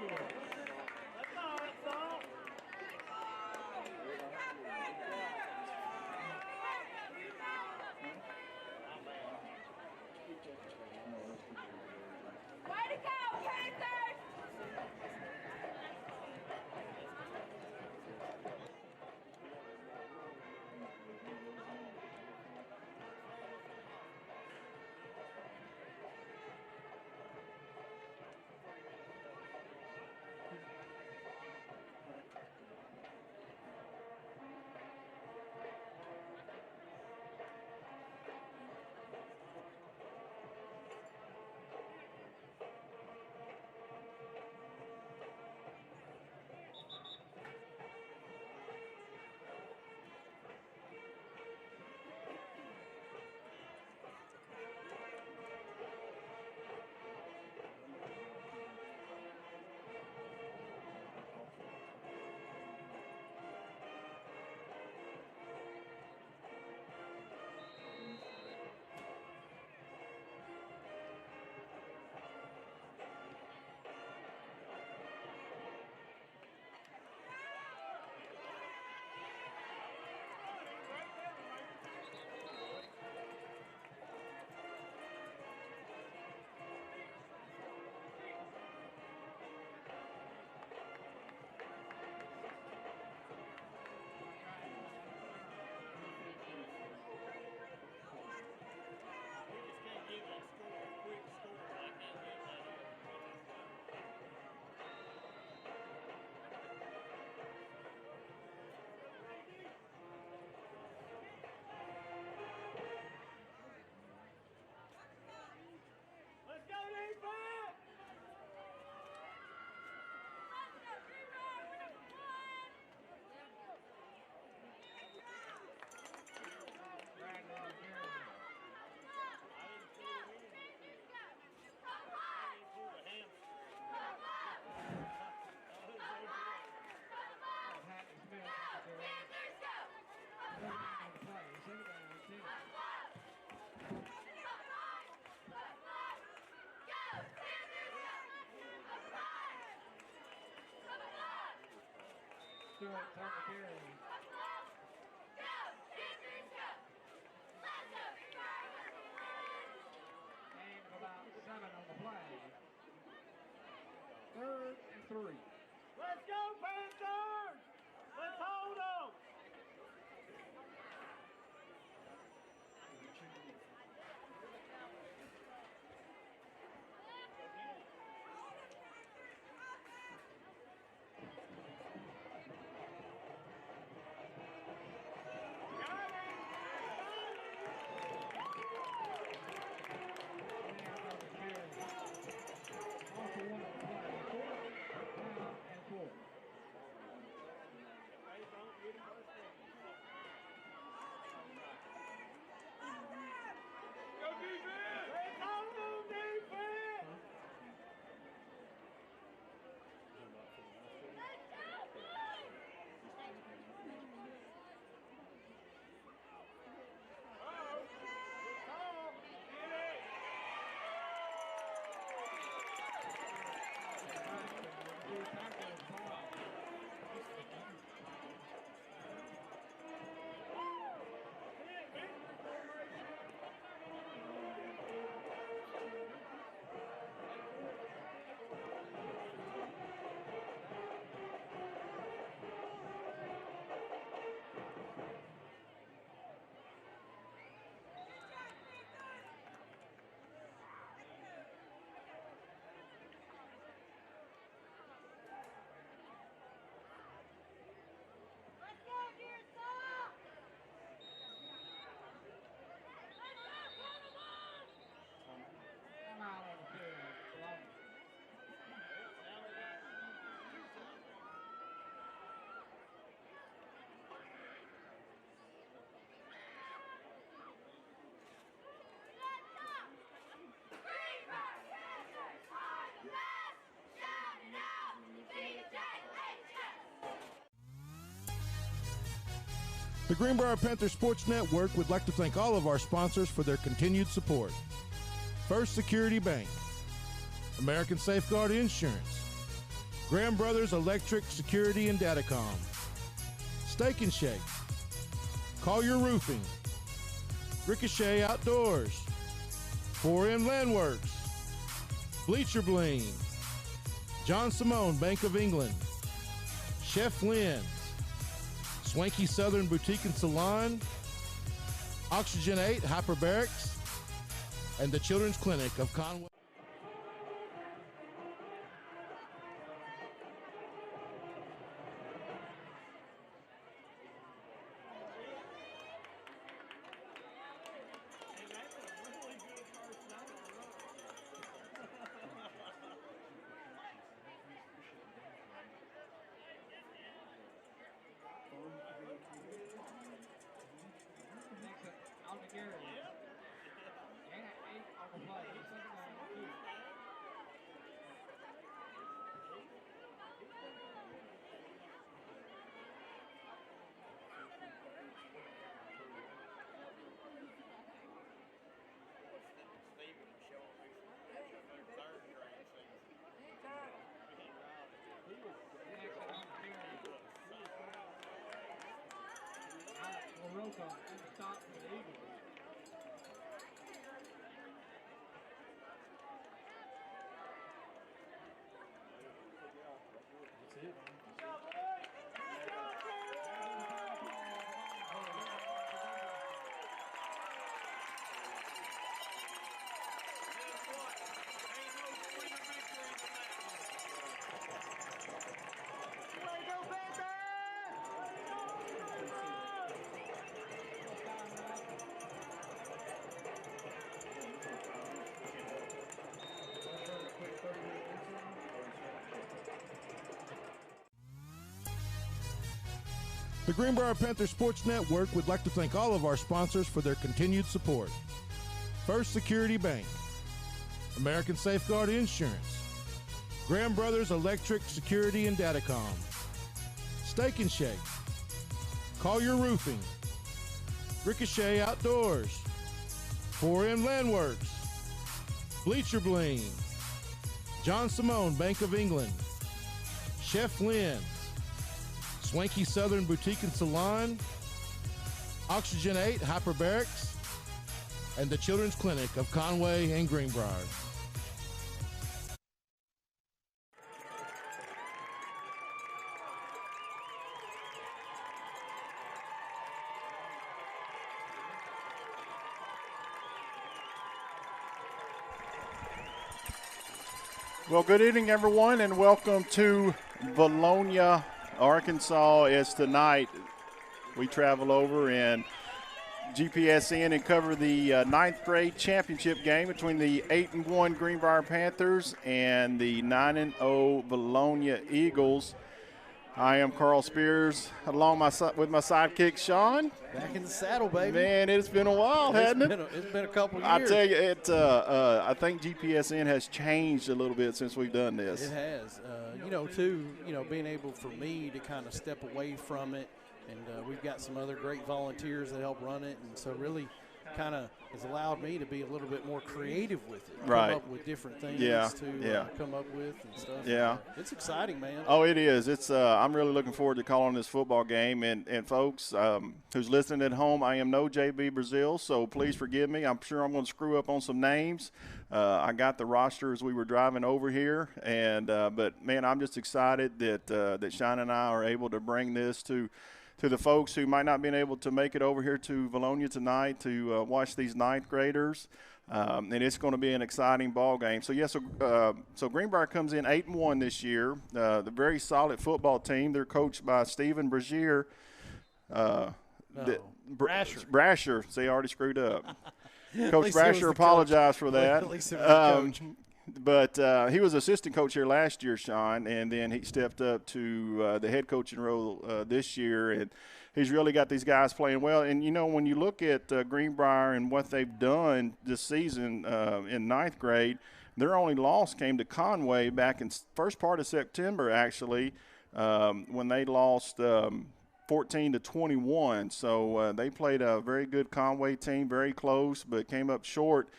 Way to go, Panthers! About 7 on the play. 3rd and 3. Let's go, Panthers! Let's hold them! The Greenbrier Panthers Sports Network would like to thank all of our sponsors for their continued support. First Security Bank, American Safeguard Insurance, Graham Brothers Electric Security and Datacom. Steak and Shake. Collier Roofing. Ricochet Outdoors. 4M Landworks. Bleacher Bling. John Simone Bank of England. Chef Lynn's. Swanky Southern Boutique and Salon. Oxygen 8 Hyperbarics. And the Children's Clinic of Conway. The Greenbrier Panthers Sports Network would like to thank all of our sponsors for their continued support. First Security Bank, American Safeguard Insurance, Graham Brothers Electric Security and Datacom, Steak and Shake, Collier Roofing, Ricochet Outdoors, 4M Landworks, Bleacher Bling, John Simone Bank of England, Chef Lynn's, Swanky Southern Boutique and Salon, Oxygen 8 Hyperbarics, and the Children's Clinic of Conway and Greenbrier. Well, good evening, everyone, and welcome to Vilonia, Arkansas. As tonight we travel over and GPS in and cover the ninth grade championship game between the 8-1 Greenbrier Panthers and the 9-0 Vilonia Eagles. I am Carl Spears, along with my sidekick, Sean. Back in the saddle, baby. Man, it's been a while, hasn't it? It's been a couple years. I tell you, I think GPSN has changed a little bit since we've done this. It has. Being able for me to kind of step away from it, and we've got some other great volunteers that help run it, and so really kind of has allowed me to be a little bit more creative with it. Right. Come up with different things to come up with and stuff. Yeah. It's exciting, man. Oh, it is. It's I'm really looking forward to calling this football game. And folks who's listening at home, I am no JB Brazil, so please forgive me. I'm sure I'm going to screw up on some names. I got the roster as we were driving over here, and but man, I'm just excited that Sean and I are able to bring this to the folks who might not been able to make it over here to Vilonia tonight to watch these ninth graders. And it's going to be an exciting ball game. So, so Greenbrier comes in 8-1 this year. The very solid football team. They're coached by Stephen Brazier. Brasher. See, I already screwed up. Coach Brasher apologized for that. At least it was the coach. But he was assistant coach here last year, Sean, and then he stepped up to the head coaching role this year, and he's really got these guys playing well. And, you know, when you look at Greenbrier and what they've done this season in ninth grade, their only loss came to Conway back in first part of September, actually, when they lost 14-21. So they played a very good Conway team, very close, but came up short.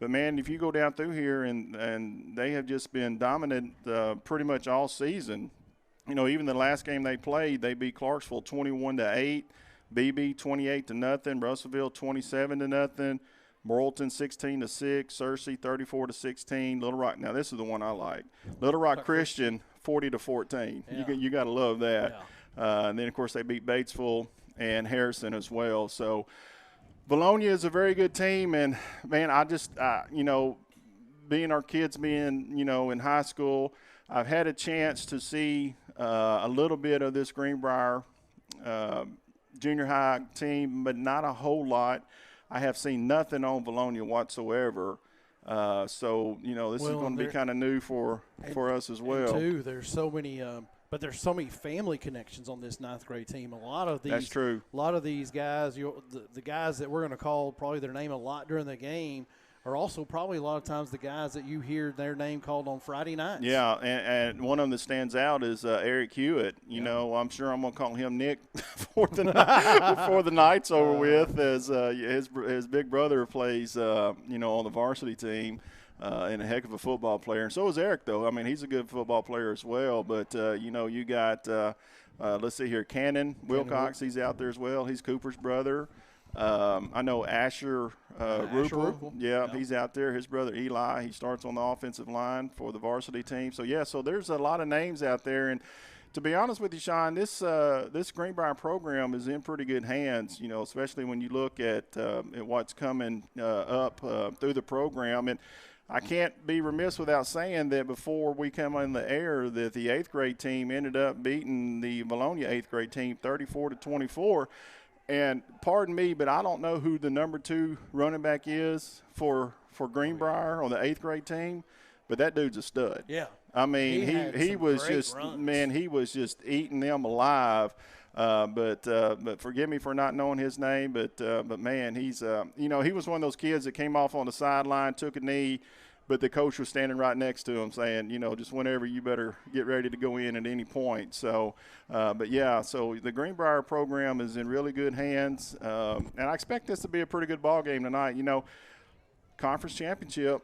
But, man, if you go down through here and they have just been dominant pretty much all season. You know, even the last game they played, they beat Clarksville 21-8, BB 28-0, Russellville 27-0, Morrilton 16-6, Searcy 34-16, Little Rock. Now this is the one I like. Little Rock Christian 40-14. Yeah. You got to love that. Yeah. And then of course they beat Batesville and Harrison as well. So Vilonia is a very good team, and man, I just you know, being our kids being, you know, in high school, I've had a chance to see a little bit of this Greenbrier junior high team, but not a whole lot. I have seen nothing on Vilonia whatsoever. So, you know, this is going to be kind of new for us as well. Too, there's so many but there's so many family connections on this ninth grade team. A lot of these, that's true. A lot of these guys, the guys that we're going to call probably their name a lot during the game, are also probably a lot of times the guys that you hear their name called on Friday nights. Yeah, and one of them that stands out is Eric Hewitt. You know, I'm sure I'm going to call him Nick before the night's over with, as his big brother plays, you know, on the varsity team. And a heck of a football player. And so is Eric, though. I mean, he's a good football player as well. But, you know, you got, let's see here, Cannon Wilcox. He's out there as well. He's Cooper's brother. I know Asher Rupel. Yeah, he's out there. His brother Eli, he starts on the offensive line for the varsity team. So, yeah, so there's a lot of names out there. And to be honest with you, Sean, this Greenbrier program is in pretty good hands, you know, especially when you look at what's coming up through the program. And I can't be remiss without saying that before we come in the air that the 8th grade team ended up beating the Vilonia 8th grade team 34-24. And pardon me, but I don't know who the number 2 running back is for Greenbrier on the 8th grade team, but that dude's a stud. Yeah. I mean, he was just runs. Man, he was just eating them alive. But forgive me for not knowing his name, but man, he's you know, he was one of those kids that came off on the sideline, took a knee, but the coach was standing right next to him saying, you know, just whenever you better get ready to go in at any point. So, but yeah, so the Greenbrier program is in really good hands, and I expect this to be a pretty good ball game tonight. You know, conference championship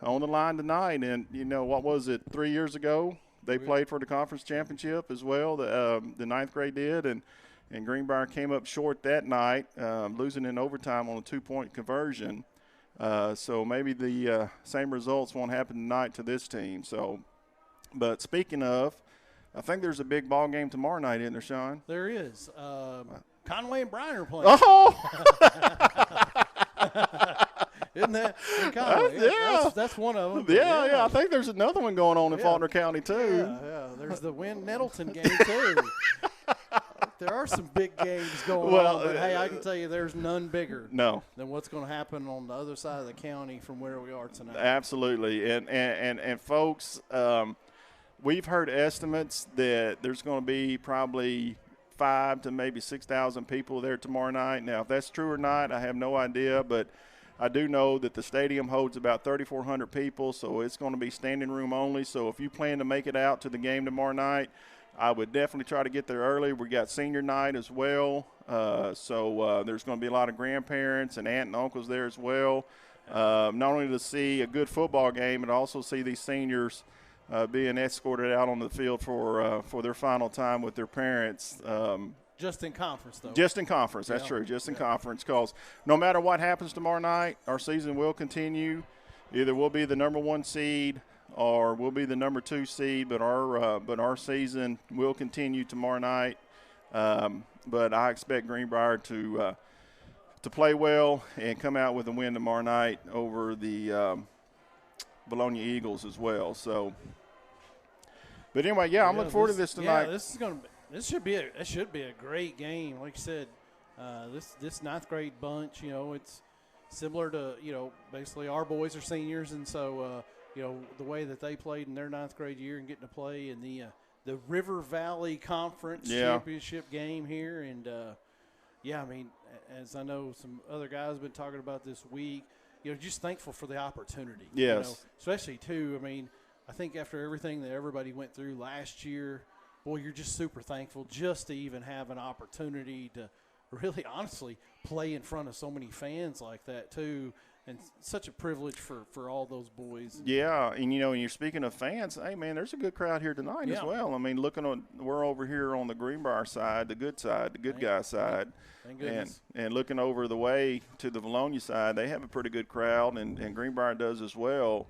on the line tonight, and you know, what was it, 3 years ago? They played for the conference championship as well. The 9th grade did, and Greenbrier came up short that night, losing in overtime on a 2-point conversion. So maybe the same results won't happen tonight to this team. So, but speaking of, I think there's a big ball game tomorrow night, isn't there, Sean? There is. Conway and Bryan are playing. Oh! Isn't that? Yeah. That's one of them. Yeah. I think there's another one going on in Faulkner County, too. Yeah. There's the Wynn-Nettleton game, too. There are some big games going on, but hey, I can tell you there's none bigger than what's going to happen on the other side of the county from where we are tonight. Absolutely. And folks, we've heard estimates that there's going to be probably 5,000 to maybe 6,000 people there tomorrow night. Now, if that's true or not, I have no idea, but I do know that the stadium holds about 3,400 people, so it's going to be standing room only. So if you plan to make it out to the game tomorrow night, I would definitely try to get there early. We got senior night as well, so there's going to be a lot of grandparents and aunt and uncles there as well. Not only to see a good football game, but also see these seniors being escorted out on the field for their final time with their parents. Just in conference, though. Just in conference, that's true. Just in conference, because no matter what happens tomorrow night, our season will continue. Either we'll be the number 1 seed or we'll be the number 2 seed, but our season will continue tomorrow night. But I expect Greenbrier to play well and come out with a win tomorrow night over the Vilonia Eagles as well. So, but anyway, I'm looking forward to this tonight. Yeah, this should be a great game. Like you said, this 9th grade bunch, you know, it's similar to, you know, basically our boys are seniors, and so you know, the way that they played in their 9th grade year and getting to play in the River Valley Conference Championship game here. And, I mean, as I know some other guys have been talking about this week, you know, just thankful for the opportunity. Yes. You know, especially, too, I mean, I think after everything that everybody went through last year, boy, you're just super thankful just to even have an opportunity to really honestly play in front of so many fans like that, too. and such a privilege for all those boys. Yeah, and and you're speaking of fans. Hey, man, there's a good crowd here tonight as well. I mean, we're over here on the Greenbrier side, the good guy side, Thank goodness. and looking over the way to the Vilonia side, they have a pretty good crowd, and Greenbrier does as well.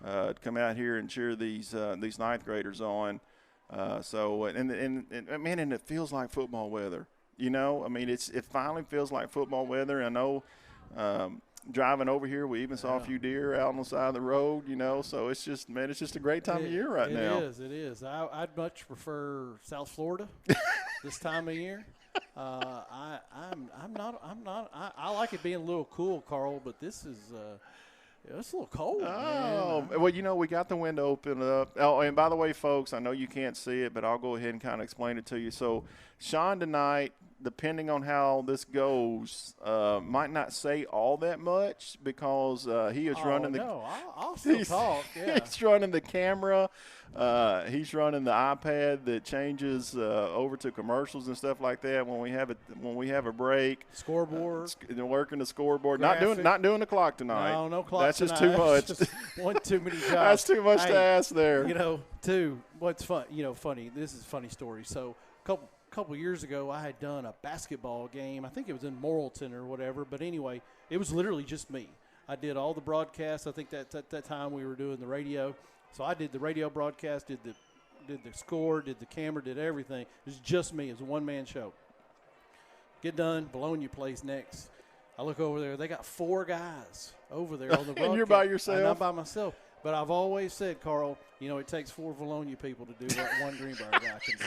To come out here and cheer these ninth graders on. And it feels like football weather. I mean, it finally feels like football weather. I know. Driving over here, we even saw a few deer out on the side of the road, so it's just a great time of year right now. It is. I'd much prefer South Florida this time of year. I like it being a little cool, Carl, but this is it's a little cold. Oh, man. well, we got the window open up. Oh, and by the way, folks, I know you can't see it, but I'll go ahead and kind of explain it to you. So Sean tonight, depending on how this goes, might not say all that much because he is running the. No, I'll still talk. Yeah. He's running the camera. He's running the iPad that changes over to commercials and stuff like that when we have a break. Scoreboard. Working the scoreboard. Graphic. Not doing the clock tonight. No clock. That's just tonight. too much. That's just one too many jobs. That's too much to ask there. Too. What's fun? Funny. This is a funny story. So a couple years ago, I had done a basketball game. I think it was in Morrilton or whatever. But anyway, it was literally just me. I did all the broadcasts. I think that at that time we were doing the radio. So I did the radio broadcast, did the score, did the camera, did everything. It was just me. It was a one-man show. Get done. Vilonia plays next. I look over there. They got 4 guys over there on the broadcast. And you're by yourself? I'm not by myself. But I've always said, Carl, it takes 4 Vilonia people to do what one Greenbrier guy can do.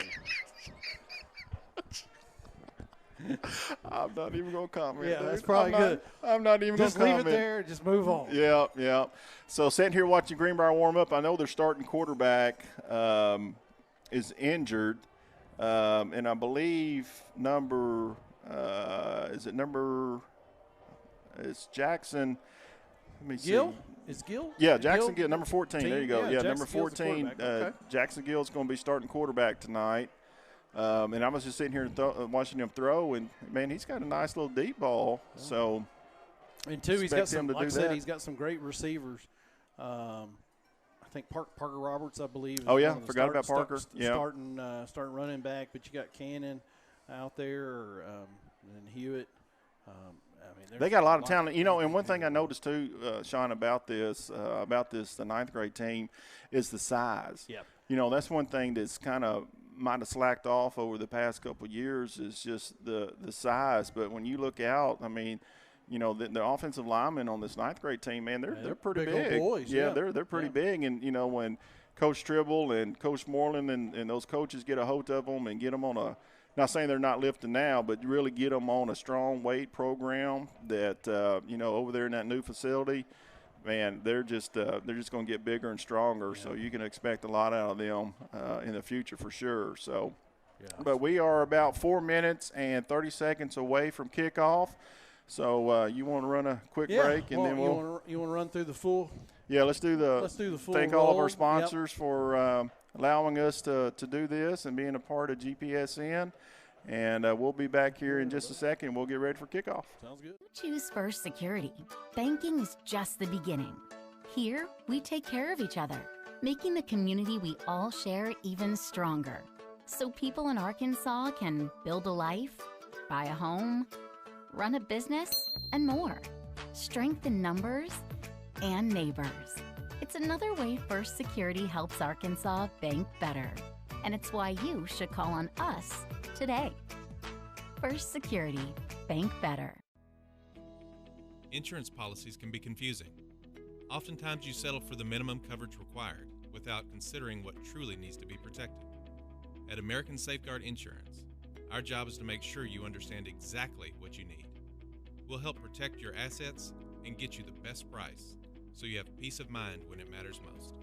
I'm not even going to comment. Yeah, that's probably good. I'm not even going to comment. Just leave it there. Just move on. Yeah. So sitting here watching Greenbrier warm up, I know their starting quarterback is injured, and I believe it's Jackson. Let me Gill? see. Is Gill? Yeah, Jackson Gill, number 14. There you go. Yeah, number Jackson Gill's the 14. quarterback. Okay. Jackson Gill is going to be starting quarterback tonight. And I was just sitting here watching him throw, and, man, he's got a nice little deep ball. Yeah. So, and, too, he's got some, like I said, that. he's got some great receivers. I think Parker Roberts, I believe. Oh, yeah, forgot about Parker. Starting running back, but you got Cannon out there and Hewitt. They got a lot of talent. And one thing I noticed, too, Sean, about the ninth grade team is the size. Yeah. That's one thing that's kind of might have slacked off over the past couple of years is just the size. But when you look out, I mean, the offensive linemen on this ninth grade team, man, they're pretty big. Old boys, yeah, they're pretty big. And, when Coach Tribble and Coach Moreland and those coaches get a hold of them and get them on not saying they're not lifting now, but really get them on a strong weight program that, over there in that new facility, man, they're just going to get bigger and stronger. Yeah. So you can expect a lot out of them in the future for sure. So, but we are about 4 minutes and 30 seconds away from kickoff. So you want to run a quick break, and then you want to run through the full. Yeah, let's do the full. Thank all of our sponsors for allowing us to do this and being a part of GPSN. And we'll be back here in just a second. We'll get ready for kickoff. Sounds good. Choose First Security. Banking is just the beginning. Here, we take care of each other, making the community we all share even stronger. So people in Arkansas can build a life, buy a home, run a business, and more. Strength in numbers and neighbors. It's another way First Security helps Arkansas bank better. And it's why you should call on us today. First Security, bank better. Insurance policies can be confusing. Oftentimes you settle for the minimum coverage required without considering what truly needs to be protected. At American Safeguard Insurance, our job is to make sure you understand exactly what you need. We'll help protect your assets and get you the best price so you have peace of mind when it matters most.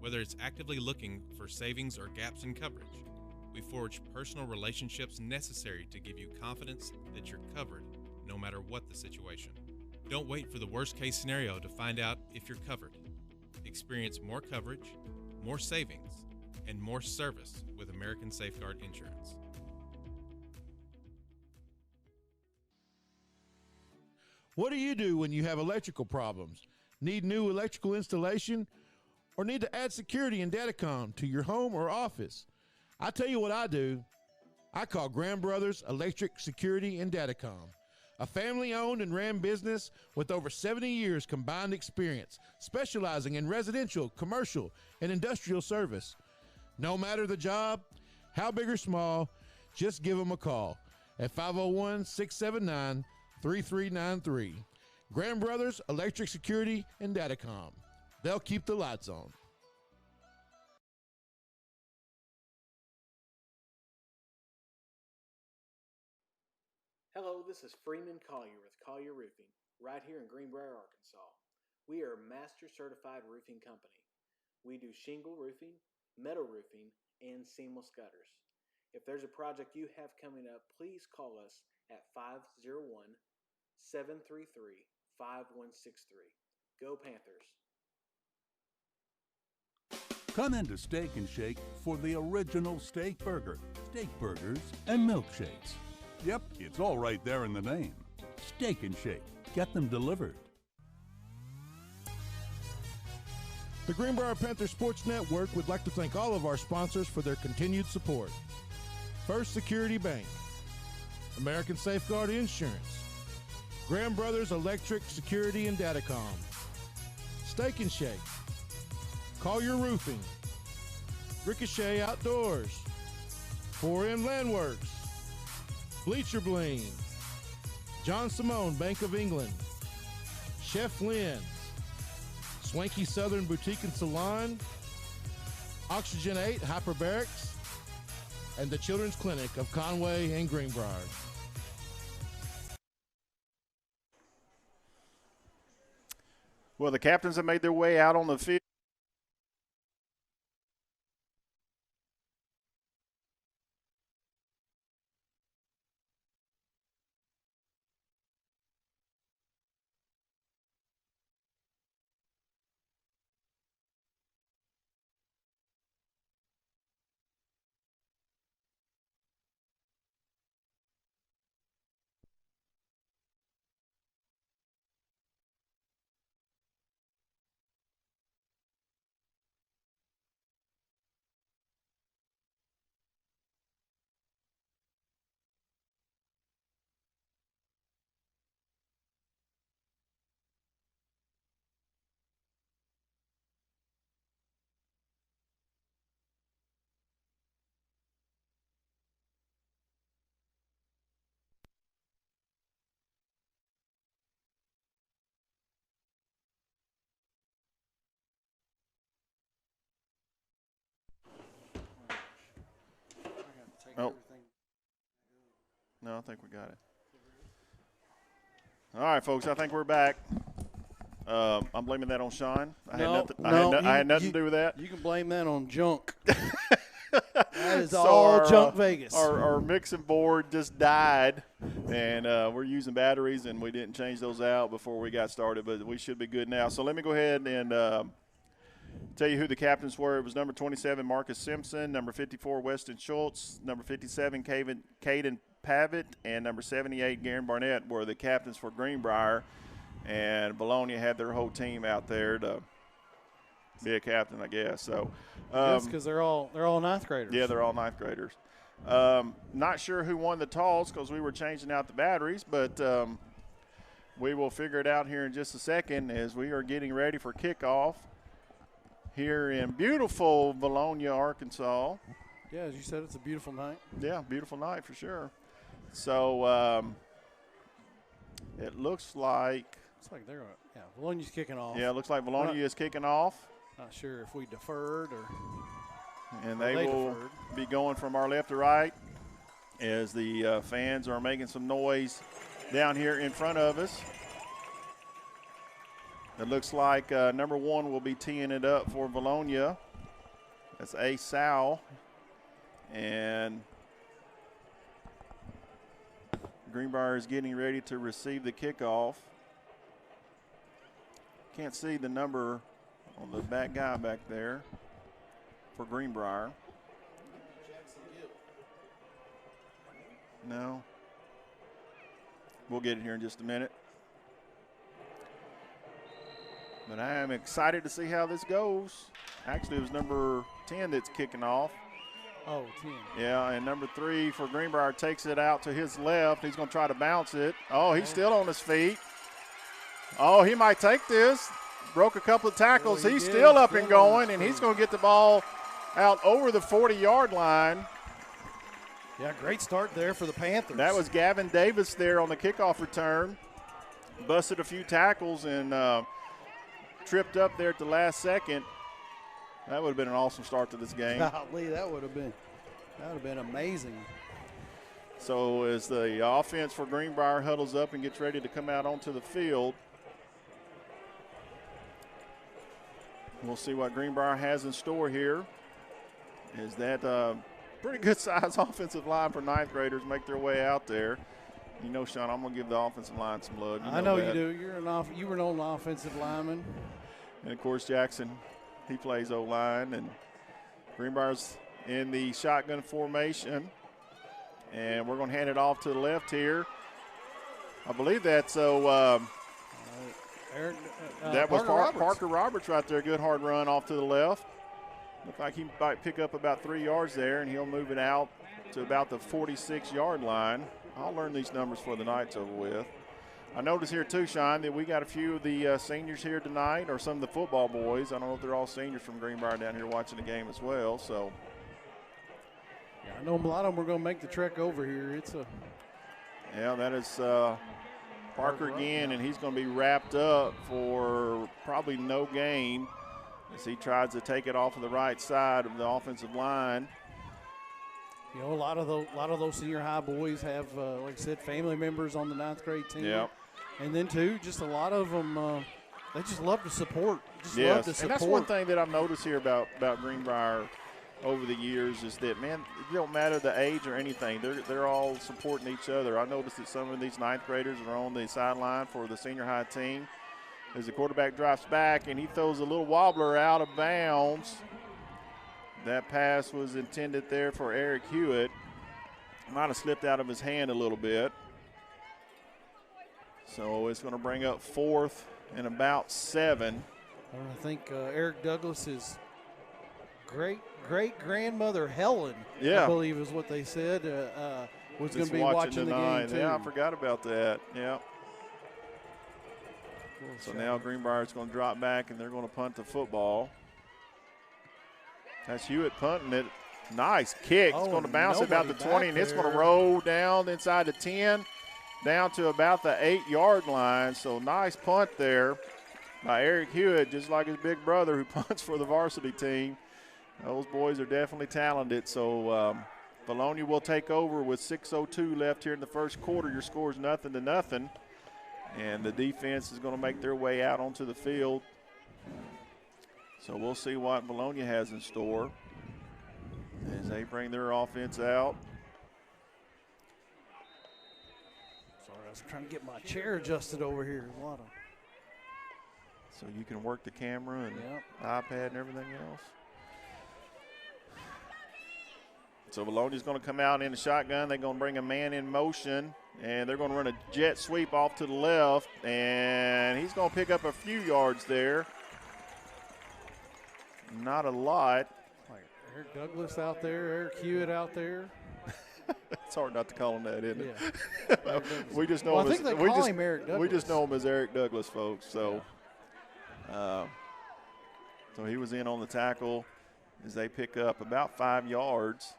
Whether it's actively looking for savings or gaps in coverage, we forge personal relationships necessary to give you confidence that you're covered no matter what the situation. Don't wait for the worst-case scenario to find out if you're covered. Experience more coverage, more savings, and more service with American Safeguard Insurance. What do you do when you have electrical problems? Need new electrical installation? Or need to add security and datacom to your home or office? I tell you what I do. I call Graham Brothers Electric Security and Datacom, a family-owned and ran business with over 70 years combined experience, specializing in residential, commercial, and industrial service. No matter the job, how big or small, just give them a call at 501-679-3393. Graham Brothers Electric Security and Datacom. They'll keep the lights on. Hello, this is Freeman Collier with Collier Roofing, right here in Greenbrier, Arkansas. We are a master certified roofing company. We do shingle roofing, metal roofing, and seamless gutters. If there's a project you have coming up, please call us at 501-733-5163. Go Panthers! Come into Steak and Shake for the original steak burger, steak burgers, and milkshakes. Yep, it's all right there in the name. Steak and Shake. Get them delivered. The Greenbrier Panthers Sports Network would like to thank all of our sponsors for their continued support. First Security Bank, American Safeguard Insurance, Graham Brothers Electric Security and Datacom, Steak and Shake, Collier Roofing, Ricochet Outdoors, 4M Landworks, Bleacher Bling, John Simone Bank of England, Chef Lynn's, Swanky Southern Boutique and Salon, Oxygen 8 Hyperbarics, and the Children's Clinic of Conway and Greenbrier. Well, the captains have made their way out on the field. Oh. No, I think we got it. All right, folks, I think we're back. I'm blaming that on Sean. I had nothing to do with that. You can blame that on junk. That is all junk Vegas. Our mixing board just died, and we're using batteries, and we didn't change those out before we got started, but we should be good now. So let me go ahead and tell you who the captains were. It was number 27, Marcus Simpson, number 54, Weston Schultz, number 57, Caden Pavitt, and number 78, Garen Barnett were the captains for Greenbrier. And Vilonia had their whole team out there to be a captain, I guess. So, yes, because they're all ninth graders. Yeah, they're all ninth graders. Not sure who won the toss because we were changing out the batteries, but we will figure it out here in just a second as we are getting ready for kickoff here in beautiful Vilonia, Arkansas. Yeah, as you said, it's a beautiful night. Yeah, beautiful night for sure. So it looks like they're Vilonia's kicking off. Yeah, it looks like Vilonia is kicking off. Not sure if we deferred or. And they will be going from our left to right as the fans are making some noise down here in front of us. It looks like number 1 will be teeing it up for Vilonia. That's A. Sal. And Greenbrier is getting ready to receive the kickoff. Can't see the number on the back guy back there for Greenbrier. No. We'll get it here in just a minute. But I am excited to see how this goes. Actually, it was number 10 that's kicking off. Oh, 10. Yeah, and number 3 for Greenbrier takes it out to his left. He's going to try to bounce it. Oh, he's still on his feet. Oh, he might take this. Broke a couple of tackles. Well, he's did. still up and going, and he's going to get the ball out over the 40-yard line. Yeah, great start there for the Panthers. That was Gavin Davis there on the kickoff return. Busted a few tackles and tripped up there at the last second. That would have been an awesome start to this game. Golly, that would have been amazing. So as the offense for Greenbrier huddles up and gets ready to come out onto the field, we'll see what Greenbrier has in store here. Is that pretty good size offensive line for ninth graders make their way out there. You know, Sean, I'm going to give the offensive line some love. I know you do. You were an old offensive lineman. And, of course, Jackson, he plays O-line. And Greenbrier's in the shotgun formation. And we're going to hand it off to the left here. I believe that's that was Parker Roberts right there. Good hard run off to the left. Looks like he might pick up about 3 yards there, and he'll move it out to about the 46-yard line. I'll learn these numbers for the night's over with. I noticed here too, Sean, that we got a few of the seniors here tonight, or some of the football boys. I don't know if they're all seniors from Greenbrier down here watching the game as well. So, yeah, I know a lot of them are going to make the trek over here. Yeah, that is Parker again, and he's going to be wrapped up for probably no gain as he tries to take it off of the right side of the offensive line. You know, a lot of those senior high boys have, like I said, family members on the ninth grade team. Yep. And then, too, just a lot of them, they just love to support. Yes, and that's one thing that I've noticed here about Greenbrier over the years is that, man, it don't matter the age or anything. They're all supporting each other. I noticed that some of these ninth graders are on the sideline for the senior high team. As the quarterback drops back and he throws a little wobbler out of bounds. That pass was intended there for Eric Hewitt. Might have slipped out of his hand a little bit. So it's going to bring up 4th and about 7. I think Eric Douglas's great-grandmother Helen, I believe is what they said, was going to be watching the game too. Yeah, I forgot about that. Yeah. So now Greenbrier's going to drop back and they're going to punt the football. That's Hewitt punting it. Nice kick. It's going to bounce about the 20, and it's going to roll down inside the 10, down to about the 8-yard line. So nice punt there by Eric Hewitt, just like his big brother who punts for the varsity team. Those boys are definitely talented. So Vilonia will take over with 6:02 left here in the first quarter. Your score is 0-0. And the defense is going to make their way out onto the field. So we'll see what Vilonia has in store as they bring their offense out. Sorry, I was trying to get my chair adjusted over here. So you can work the camera and iPad and everything else. So Vilonia's going to come out in the shotgun. They're going to bring a man in motion, and they're going to run a jet sweep off to the left, and he's going to pick up a few yards there. Not a lot. Like Eric Douglas out there, Eric Hewitt out there. It's hard not to call him that, isn't it? Yeah. We just know him as Eric Douglas. We just know him as Eric Douglas, folks. So, so he was in on the tackle as they pick up about 5 yards.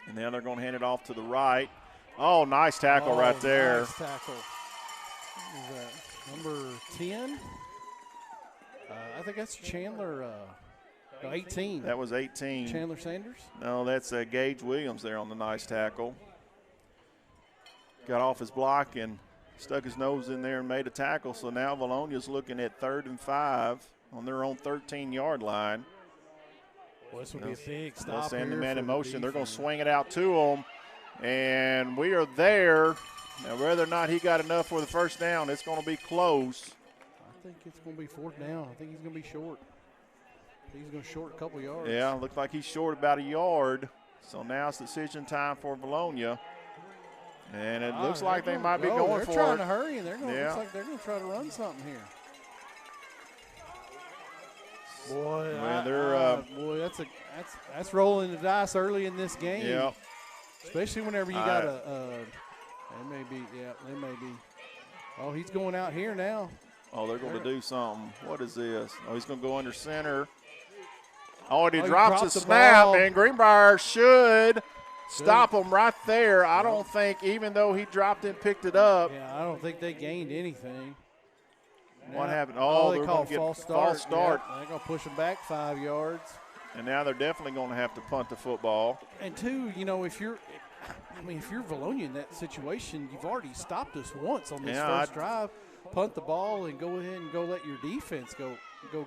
And now they're going to hand it off to the right. Oh, nice tackle right there. Nice tackle. What is that, number 10? I think that's Chandler, 18. That was 18. Chandler Sanders? No, that's Gage Williams there on the nice tackle. Got off his block and stuck his nose in there and made a tackle. So now Vilonia's looking at 3rd and 5 on their own 13-yard line. Well, this will be a big stop. They'll send the man in motion. They're going to swing it out to him. And we are there. Now, whether or not he got enough for the first down, it's going to be close. I think it's going to be 4th down. I think he's going to be short. He's going to short a couple yards. Yeah, looks like he's short about a yard. So now it's decision time for Vilonia. And it looks like they might be going for it. They're trying to hurry, and looks like they're going to try to run something here. Boy, Man, that's rolling the dice early in this game. Yeah. Especially whenever you got they may be. Oh, he's going out here now. Oh, they're going to do something. What is this? Oh, he's going to go under center. Oh, and he drops a snap, ball. and Greenbrier should stop him right there. I don't think, even though he dropped and picked it up. Yeah, I don't think they gained anything. What happened? Oh, they they're call going to get false start. Yeah, they're going to push them back 5 yards. And now they're definitely going to have to punt the football. And two, if you're Vilonia in that situation, you've already stopped us once on this first drive. Punt the ball and go ahead and go let your defense go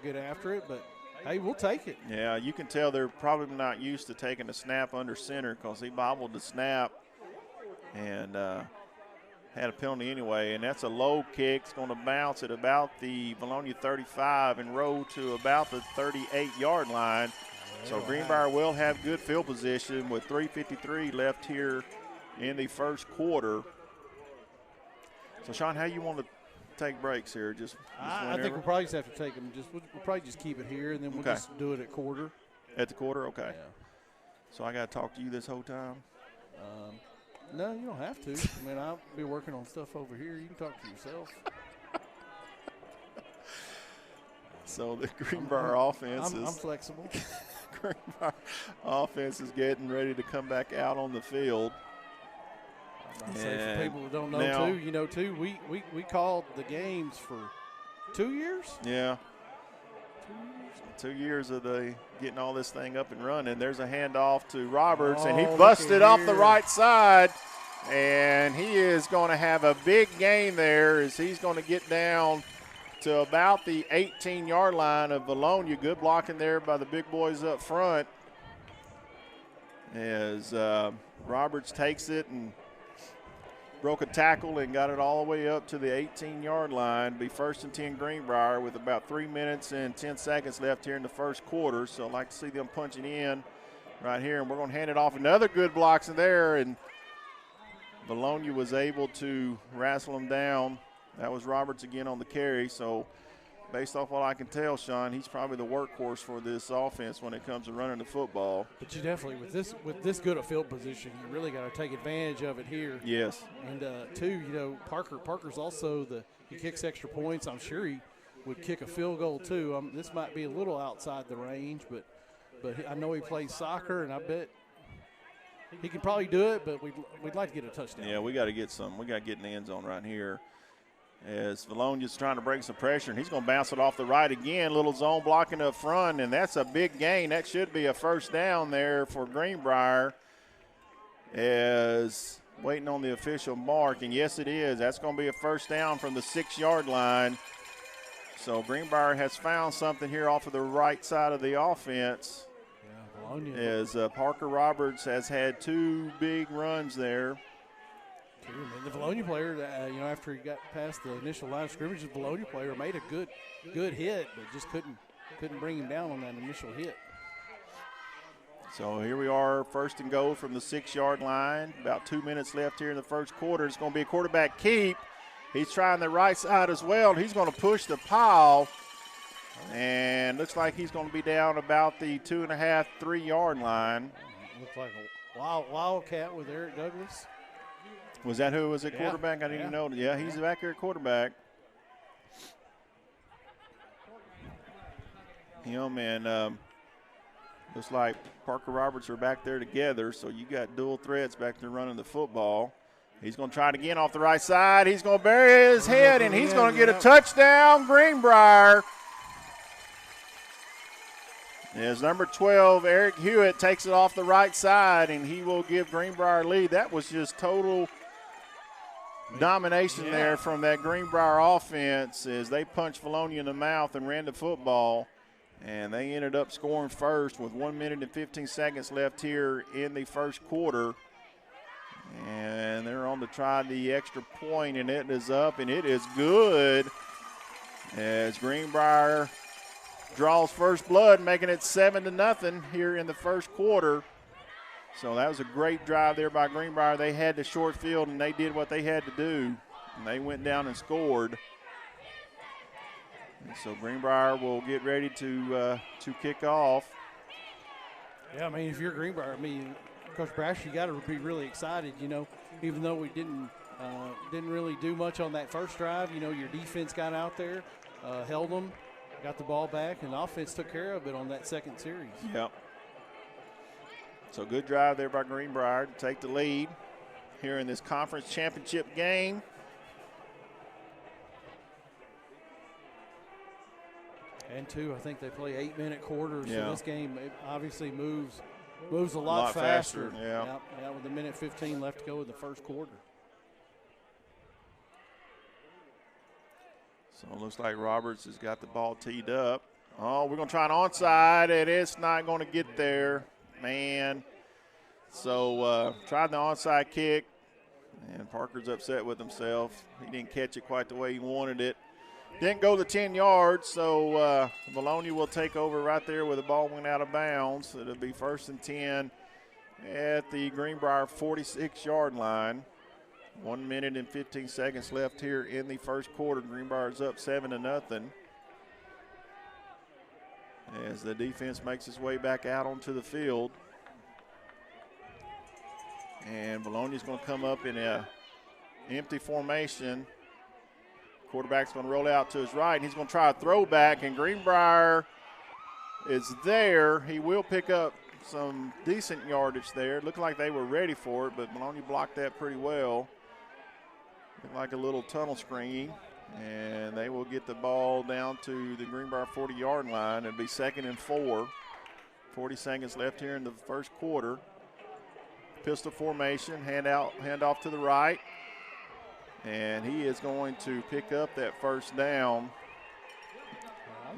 get after it. But hey, we'll take it. Yeah, you can tell they're probably not used to taking a snap under center because he bobbled the snap and had a penalty anyway. And that's a low kick. It's going to bounce at about the Vilonia 35 and roll to about the 38-yard line. So Greenbrier will have good field position with 3:53 left here in the first quarter. So, Sean, how you want to take breaks here? Just I think we'll probably just have to take them. We'll probably just keep it here, and then we'll just do it at quarter. At the quarter? Okay. Yeah. So I got to talk to you this whole time? No, you don't have to. I mean, I'll be working on stuff over here. You can talk to yourself. So the Greenbrier offense I'm flexible. Greenbrier offense is getting ready to come back out on the field. For people who don't know, too, we called the games for 2 years. Yeah. 2 years of getting all this thing up and running. There's a handoff to Roberts, and he busted off the right side, and he is going to have a big gain there as he's going to get down to about the 18-yard line of Vilonia. Good blocking there by the big boys up front as Roberts takes it and broke a tackle and got it all the way up to the 18-yard line. Be 1st and 10 Greenbrier with about 3 minutes and 10 seconds left here in the first quarter. So I'd like to see them punching in right here. And we're going to hand it off. Another good blocks in there, and Vilonia was able to wrestle him down. That was Roberts again on the carry. So based off what I can tell, Sean, he's probably the workhorse for this offense when it comes to running the football. But you definitely, with this good a field position, you really got to take advantage of it here. Yes. And two, Parker's also he kicks extra points. I'm sure he would kick a field goal too. This might be a little outside the range, but I know he plays soccer, and I bet he can probably do it. But we'd like to get a touchdown. Yeah, we got to get some. We got to get in the end zone right here. As Vilonia's trying to break some pressure, and he's going to bounce it off the right again. Little zone blocking up front, and that's a big gain. That should be a first down there for Greenbrier. As waiting on the official mark, and yes, it is. That's going to be a first down from the 6-yard line. So Greenbrier has found something here off of the right side of the offense. Yeah, Vilonia. As Parker Roberts has had 2 big runs there. The Vilonia player, after he got past the initial line of scrimmage, the Vilonia player made a good hit, but just couldn't bring him down on that initial hit. So here we are, 1st and goal from the 6-yard line. About 2 minutes left here in the first quarter. It's going to be a quarterback keep. He's trying the right side as well, and he's going to push the pile. And looks like he's going to be down about the 2.5, 3-yard line. Looks like a wildcat with Eric Douglas. Was that who was at quarterback? I didn't even know. Yeah, he's back here at quarterback. Looks like Parker Roberts are back there together, so you got dual threats back there running the football. He's going to try it again off the right side. He's going to bury his head, and he's going to get a touchdown, Greenbrier. As number 12, Eric Hewitt, takes it off the right side, and he will give Greenbrier a lead. That was just total domination there from that Greenbrier offense as they punched Vilonia in the mouth and ran the football. And they ended up scoring first with 1 minute and 15 seconds left here in the first quarter. And they're on to try the extra point, and it is up, and it is good as Greenbrier draws first blood, making it 7-0 here in the first quarter. So that was a great drive there by Greenbrier. They had the short field, and they did what they had to do, and they went down and scored. And so Greenbrier will get ready to kick off. Yeah, I mean, if you're Greenbrier, I mean, Coach Brash, you got to be really excited. You know, even though we didn't really do much on that first drive, you know, your defense got out there, held them, got the ball back, and the offense took care of it on that second series. Yep. So good drive there by Greenbrier to take the lead here in this conference championship game. And two, I think they play 8-minute quarters, Yeah. so this game obviously moves a lot faster. Yeah. Yeah, with a minute 15 left to go in the first quarter. So it looks like Roberts has got the ball teed up. Oh, we're going to try an onside, and it's not going to get there, man. So tried the onside kick, and Parker's upset with himself. He didn't catch it quite the way he wanted it. Didn't go the 10 yards, so Vilonia will take over right there where the ball went out of bounds. It'll be 1st and 10 at the Greenbrier 46-yard line. 1 minute and 15 seconds left here in the first quarter. Greenbrier's up 7-0. As the defense makes its way back out onto the field. And Vilonia's going to come up in an empty formation. Quarterback's going to roll out to his right, and he's going to try a throwback, and Greenbrier is there. He will pick up some decent yardage there. It looked like they were ready for it, but Vilonia blocked that pretty well. Looked like a little tunnel screen, and they will get the ball down to the Greenbrier 40-yard line. It'll be 2nd and 4. 40 seconds left here in the first quarter. Pistol formation, hand off to the right. And he is going to pick up that first down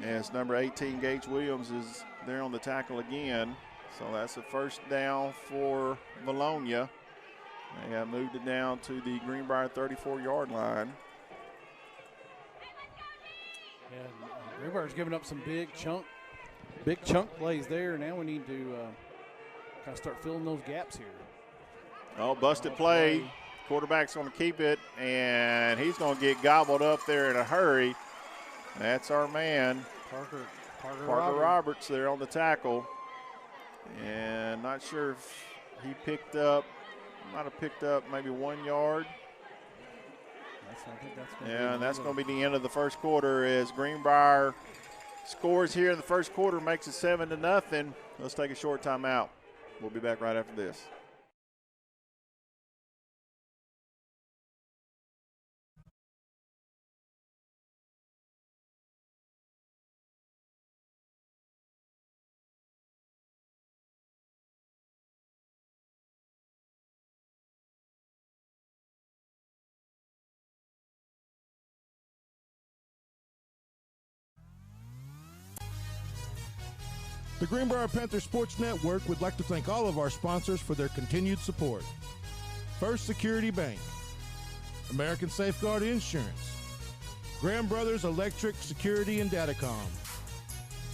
as number 18, Gage Williams, is there on the tackle again. So that's a first down for Vilonia. They have moved it down to the Greenbrier 34-yard line. And Greenbrier's giving up some big chunk plays there. Now we need to kind of start filling those gaps here. Oh, busted play. Quarterback's going to keep it, and he's going to get gobbled up there in a hurry. That's our man, Parker Roberts there on the tackle. And not sure if he might have picked up maybe 1 yard. And that's going to be the end of the first quarter as Greenbrier scores here in the first quarter, makes it 7-0. Let's take a short timeout. We'll be back right after this. The Greenbrier Panthers Sports Network would like to thank all of our sponsors for their continued support. First Security Bank, American Safeguard Insurance, Graham Brothers Electric Security and Datacom,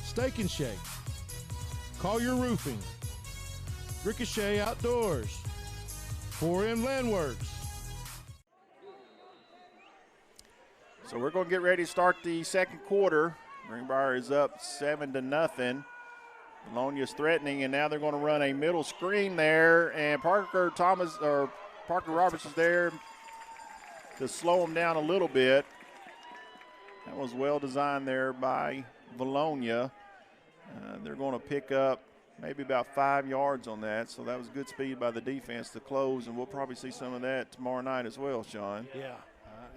Steak and Shake, Collier Roofing, Ricochet Outdoors, 4M Landworks. So we're going to get ready to start the second quarter. Greenbrier is up 7-0. Vilonia's threatening, and now they're going to run a middle screen there, and Parker Roberts is there to slow him down a little bit. That was well designed there by Vilonia. They're going to pick up maybe about 5 yards on that, so that was good speed by the defense to close, and we'll probably see some of that tomorrow night as well, Sean. Yeah.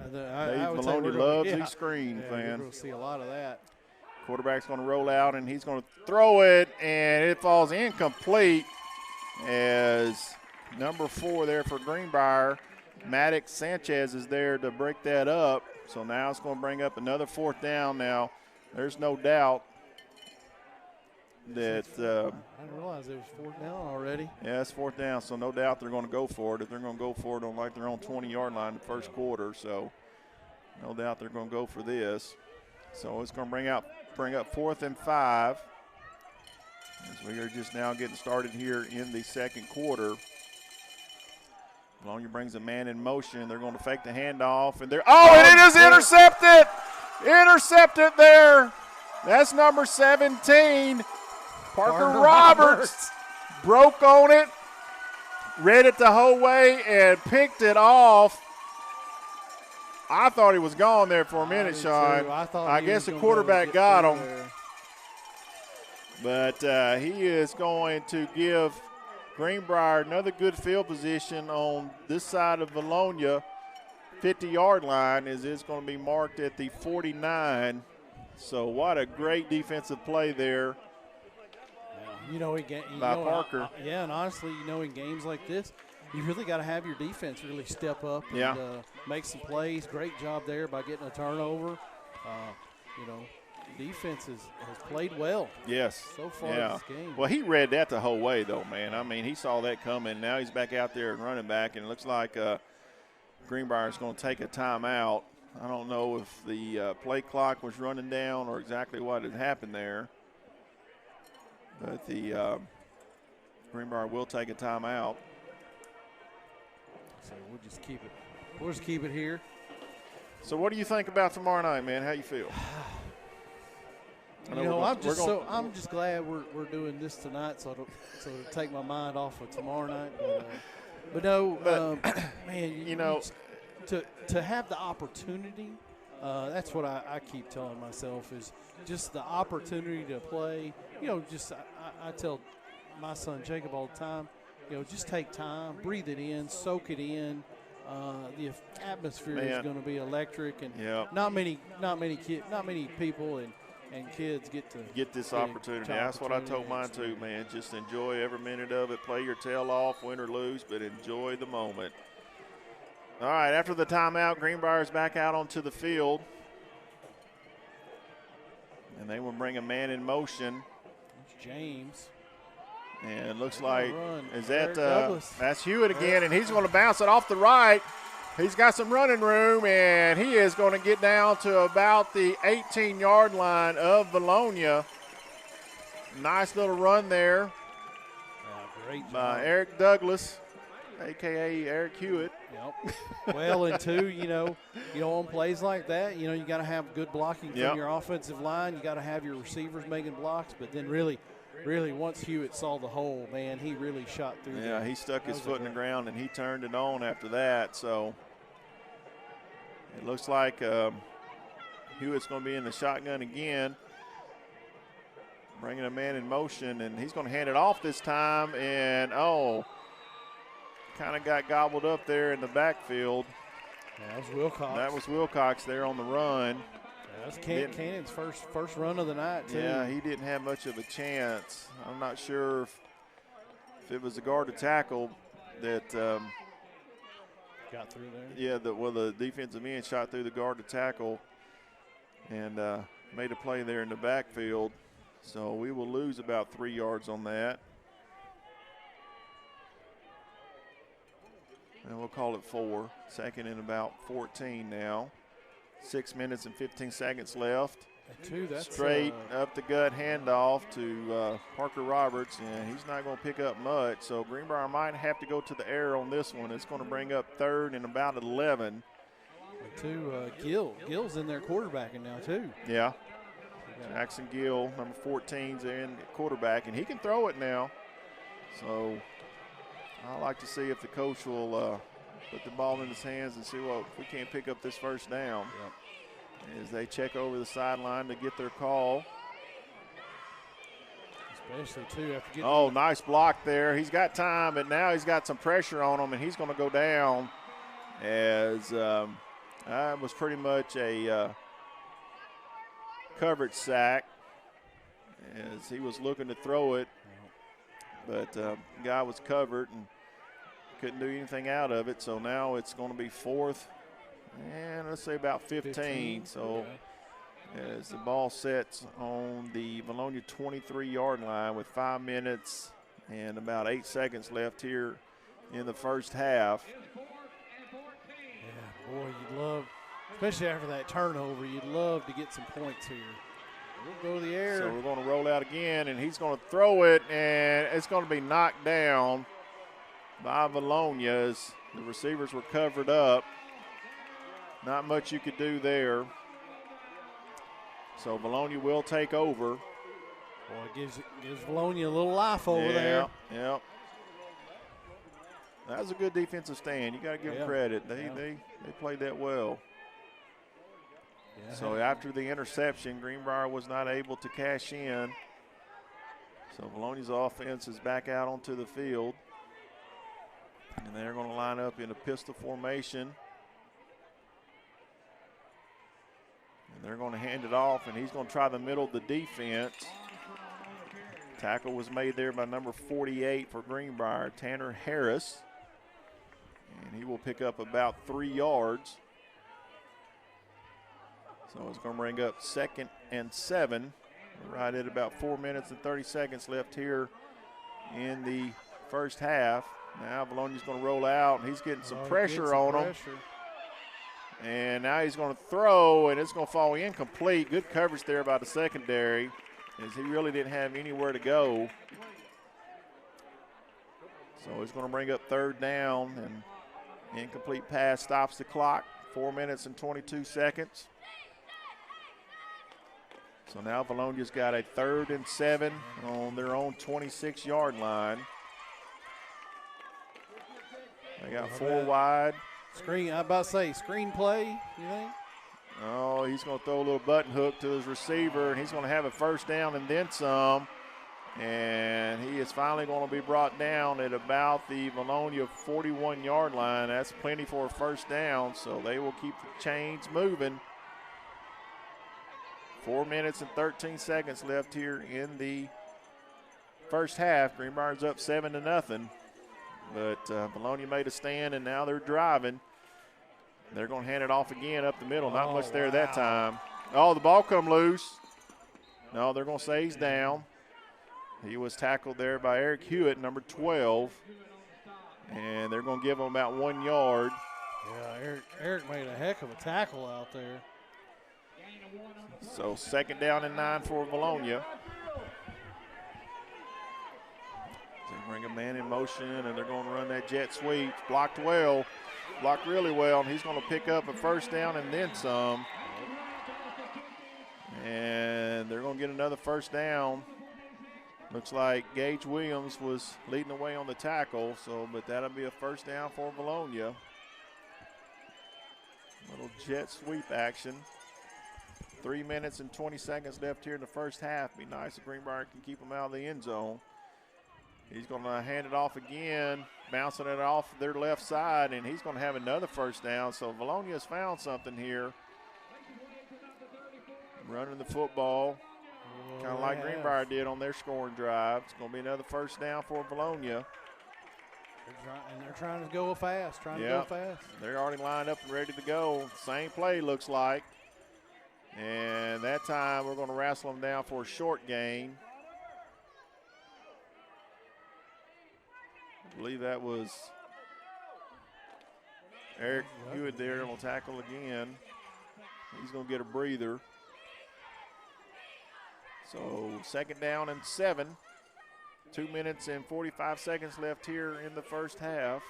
Vilonia loves these screens, man. We're going to see a lot of that. Quarterback's going to roll out, and he's going to throw it, and it falls incomplete as number 4 there for Greenbrier. Maddox Sanchez is there to break that up. So now it's going to bring up another 4th down. Now, there's no doubt that I didn't realize it was 4th down already. Yeah, it's 4th down, so no doubt they're going to go for it. If they're going to go for it on like their own 20-yard line in the first quarter, so no doubt they're going to go for this. So it's going to bring up 4th and 5 as we are just now getting started here in the second quarter. Vilonia brings a man in motion. They're going to fake the handoff, and and it is intercepted. Intercepted there. That's number 17. Parker Roberts broke on it, read it the whole way, and picked it off. I thought he was gone there for a minute, Sean. I guess the quarterback got him. But he is going to give Greenbrier another good field position on this side of Vilonia. 50-yard line is it's going to be marked at the 49. So what a great defensive play there. By Parker. And honestly, in games like this, you really got to have your defense really step up and make some plays. Great job there by getting a turnover. Defense has played well. Yes. So far in this game. Well, he read that the whole way, though, man. I mean, he saw that coming. Now he's back out there and running back, and it looks like Greenbrier is going to take a timeout. I don't know if the play clock was running down or exactly what had happened there. But the Greenbrier will take a timeout. So we'll just keep it. We'll just keep it here. So what do you think about tomorrow night, man? How you feel? I'm just glad we're doing this tonight, so it'll take my mind off of tomorrow night. Man, to have the opportunity, that's what I keep telling myself is just the opportunity to play. I tell my son Jacob all the time, just take time, breathe it in, soak it in. The atmosphere is going to be electric, and not many people and kids get this opportunity. That's what I told mine too, man. Just enjoy every minute of it. Play your tail off, win or lose, but enjoy the moment. All right, after the timeout, Greenbrier's back out onto the field. And they will bring a man in motion. It's James. And it looks like, is that that's Hewitt again, Eric. And he's going to bounce it off the right. He's got some running room, and he is going to get down to about the 18-yard line of Vilonia. Nice little run there great by Eric Douglas, a.k.a. Eric Hewitt. Yep. Well, and two, on plays like that, you got to have good blocking from your offensive line. You got to have your receivers making blocks, but then really once Hewitt saw the hole, man, he really shot through there. Yeah, he stuck his foot in the ground, and he turned it on after that. So it looks like Hewitt's going to be in the shotgun again, bringing a man in motion, and he's going to hand it off this time, and, kind of got gobbled up there in the backfield. Yeah, that was Wilcox. That was Wilcox there on the run. That's Cannon's first run of the night, too. Yeah, he didn't have much of a chance. I'm not sure if it was the guard to tackle that got through there. Yeah, the defensive end shot through the guard to tackle and made a play there in the backfield. So we will lose about 3 yards on that. And we'll call it 4. Second and about 14 now. 6 minutes and 15 seconds left. That's straight up the gut handoff to Parker Roberts, and he's not going to pick up much. So Greenbrier might have to go to the air on this one. It's going to bring up third and about 11. Gill's in there quarterbacking now too. Yeah. Jackson Gill, number 14's in quarterback, and he can throw it now. So I like to see if the coach will put the ball in his hands and see if we can't pick up this first down. Yep. As they check over the sideline to get their call. Especially, too, after getting nice block there. He's got time, but now he's got some pressure on him, and he's going to go down as that was pretty much a coverage sack as he was looking to throw it. But the guy was covered and couldn't do anything out of it. So now it's going to be fourth and let's say about 15. So as the ball sets on the Vilonia 23-yard line with 5 minutes and about 8 seconds left here in the first half. Yeah, boy, you'd love, especially after that turnover, you'd love to get some points here. We'll go to the air. So we're going to roll out again, and he's going to throw it, and it's going to be knocked down by Vilonia as the receivers were covered up. Not much you could do there. So Vilonia will take over. Boy, it gives Vilonia a little life over there. Yeah. That was a good defensive stand. You got to give them credit. They played that well. Yeah. So after the interception, Greenbrier was not able to cash in. So Vilonia's offense is back out onto the field. And they're going to line up in a pistol formation. And they're going to hand it off, and he's going to try the middle of the defense. Tackle was made there by number 48 for Greenbrier, Tanner Harris. And he will pick up about 3 yards. So it's going to bring up 2nd and 7. Right at about 4 minutes and 30 seconds left here in the first half. Now Vilonia's going to roll out, and he's getting some pressure on him. And now he's going to throw, and it's going to fall incomplete. Good coverage there by the secondary, as he really didn't have anywhere to go. So he's going to bring up 3rd down, and incomplete pass stops the clock. 4 minutes and 22 seconds. So now Vilonia's got a 3rd and 7 on their own 26-yard line. They got 4 wide. Screen, I'm about to say, screen play, you think? Oh, he's going to throw a little button hook to his receiver, and he's going to have a 1st down and then some. And he is finally going to be brought down at about the Vilonia 41-yard line. That's plenty for a 1st down, so they will keep the chains moving. 4 minutes and 13 seconds left here in the first half. Greenbrier's up 7-0. But Vilonia made a stand, and now they're driving. They're going to hand it off again up the middle. Not much there that time. Oh, the ball come loose. No, they're going to say he's down. He was tackled there by Eric Hewitt, number 12. And they're going to give him about 1 yard. Yeah, Eric made a heck of a tackle out there. So 2nd down and 9 for Vilonia. They bring a man in motion, and they're going to run that jet sweep. Blocked well, blocked really well, and he's going to pick up a 1st down and then some. And they're going to get another 1st down. Looks like Gage Williams was leading the way on the tackle, but that'll be a 1st down for Vilonia. Little jet sweep action. 3 minutes and 20 seconds left here in the first half. Be nice if Greenbrier can keep them out of the end zone. He's going to hand it off again, bouncing it off their left side, and he's going to have another 1st down. So Vilonia has found something here. Running the football, kind of like Greenbrier did on their scoring drive. It's going to be another 1st down for Vilonia. They're trying to go fast, They're already lined up and ready to go. Same play looks like. And that time we're going to wrestle them down for a short gain. I believe that was Eric Hewitt there on tackle again. He's going to get a breather. So 2nd down and 7. 2 minutes and 45 seconds left here in the first half.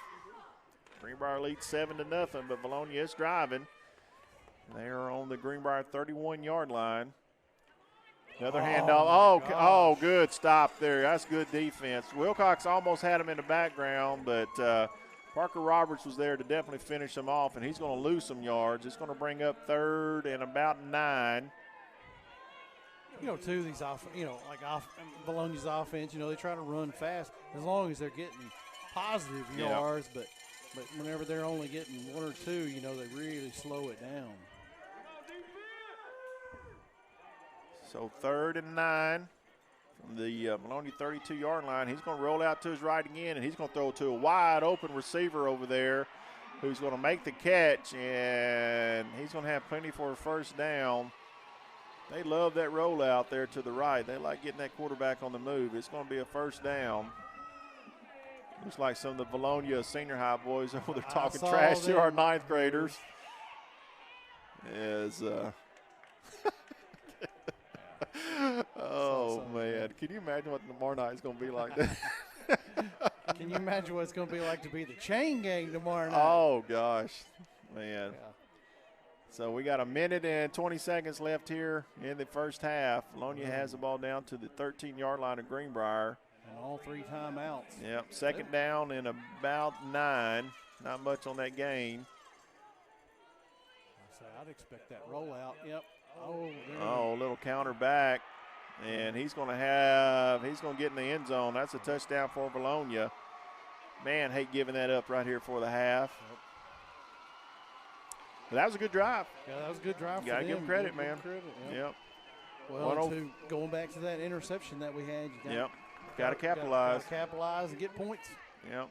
Greenbrier leads 7-0, but Vilonia is driving. They are on the Greenbrier 31-yard line. Another handoff. Oh, good stop there. That's good defense. Wilcox almost had him in the background, but Parker Roberts was there to definitely finish him off, and he's going to lose some yards. It's going to bring up 3rd and about 9. Too, these Vilonia's offense, they try to run fast as long as they're getting positive yards, but whenever they're only getting 1 or 2, they really slow it down. So 3rd and 9 from the Vilonia 32-yard line. He's going to roll out to his right again, and he's going to throw to a wide open receiver over there who's going to make the catch, and he's going to have plenty for a 1st down. They love that rollout there to the right. They like getting that quarterback on the move. It's going to be a 1st down. Looks like some of the Vilonia senior high boys over there talking trash to our 9th graders. Oh, man. Can you imagine what tomorrow night is going to be like that? Can you imagine what it's going to be like to be the chain gang tomorrow night? Oh, gosh. Man. So we got a minute and 20 seconds left here in the first half. Vilonia has the ball down to the 13-yard line of Greenbrier. And all 3 timeouts. Yep, second down and about 9. Not much on that gain. So I'd expect that rollout. Yep. Oh, a little counter back. And he's going to get in the end zone. That's a touchdown for Vilonia. Man, hate giving that up right here for the half. Yep. But that was a good drive. Yeah, that was a good drive. You got to give him credit, man. Yep. Well, going back to that interception that we had, you got to capitalize. Got to capitalize and get points. Yep.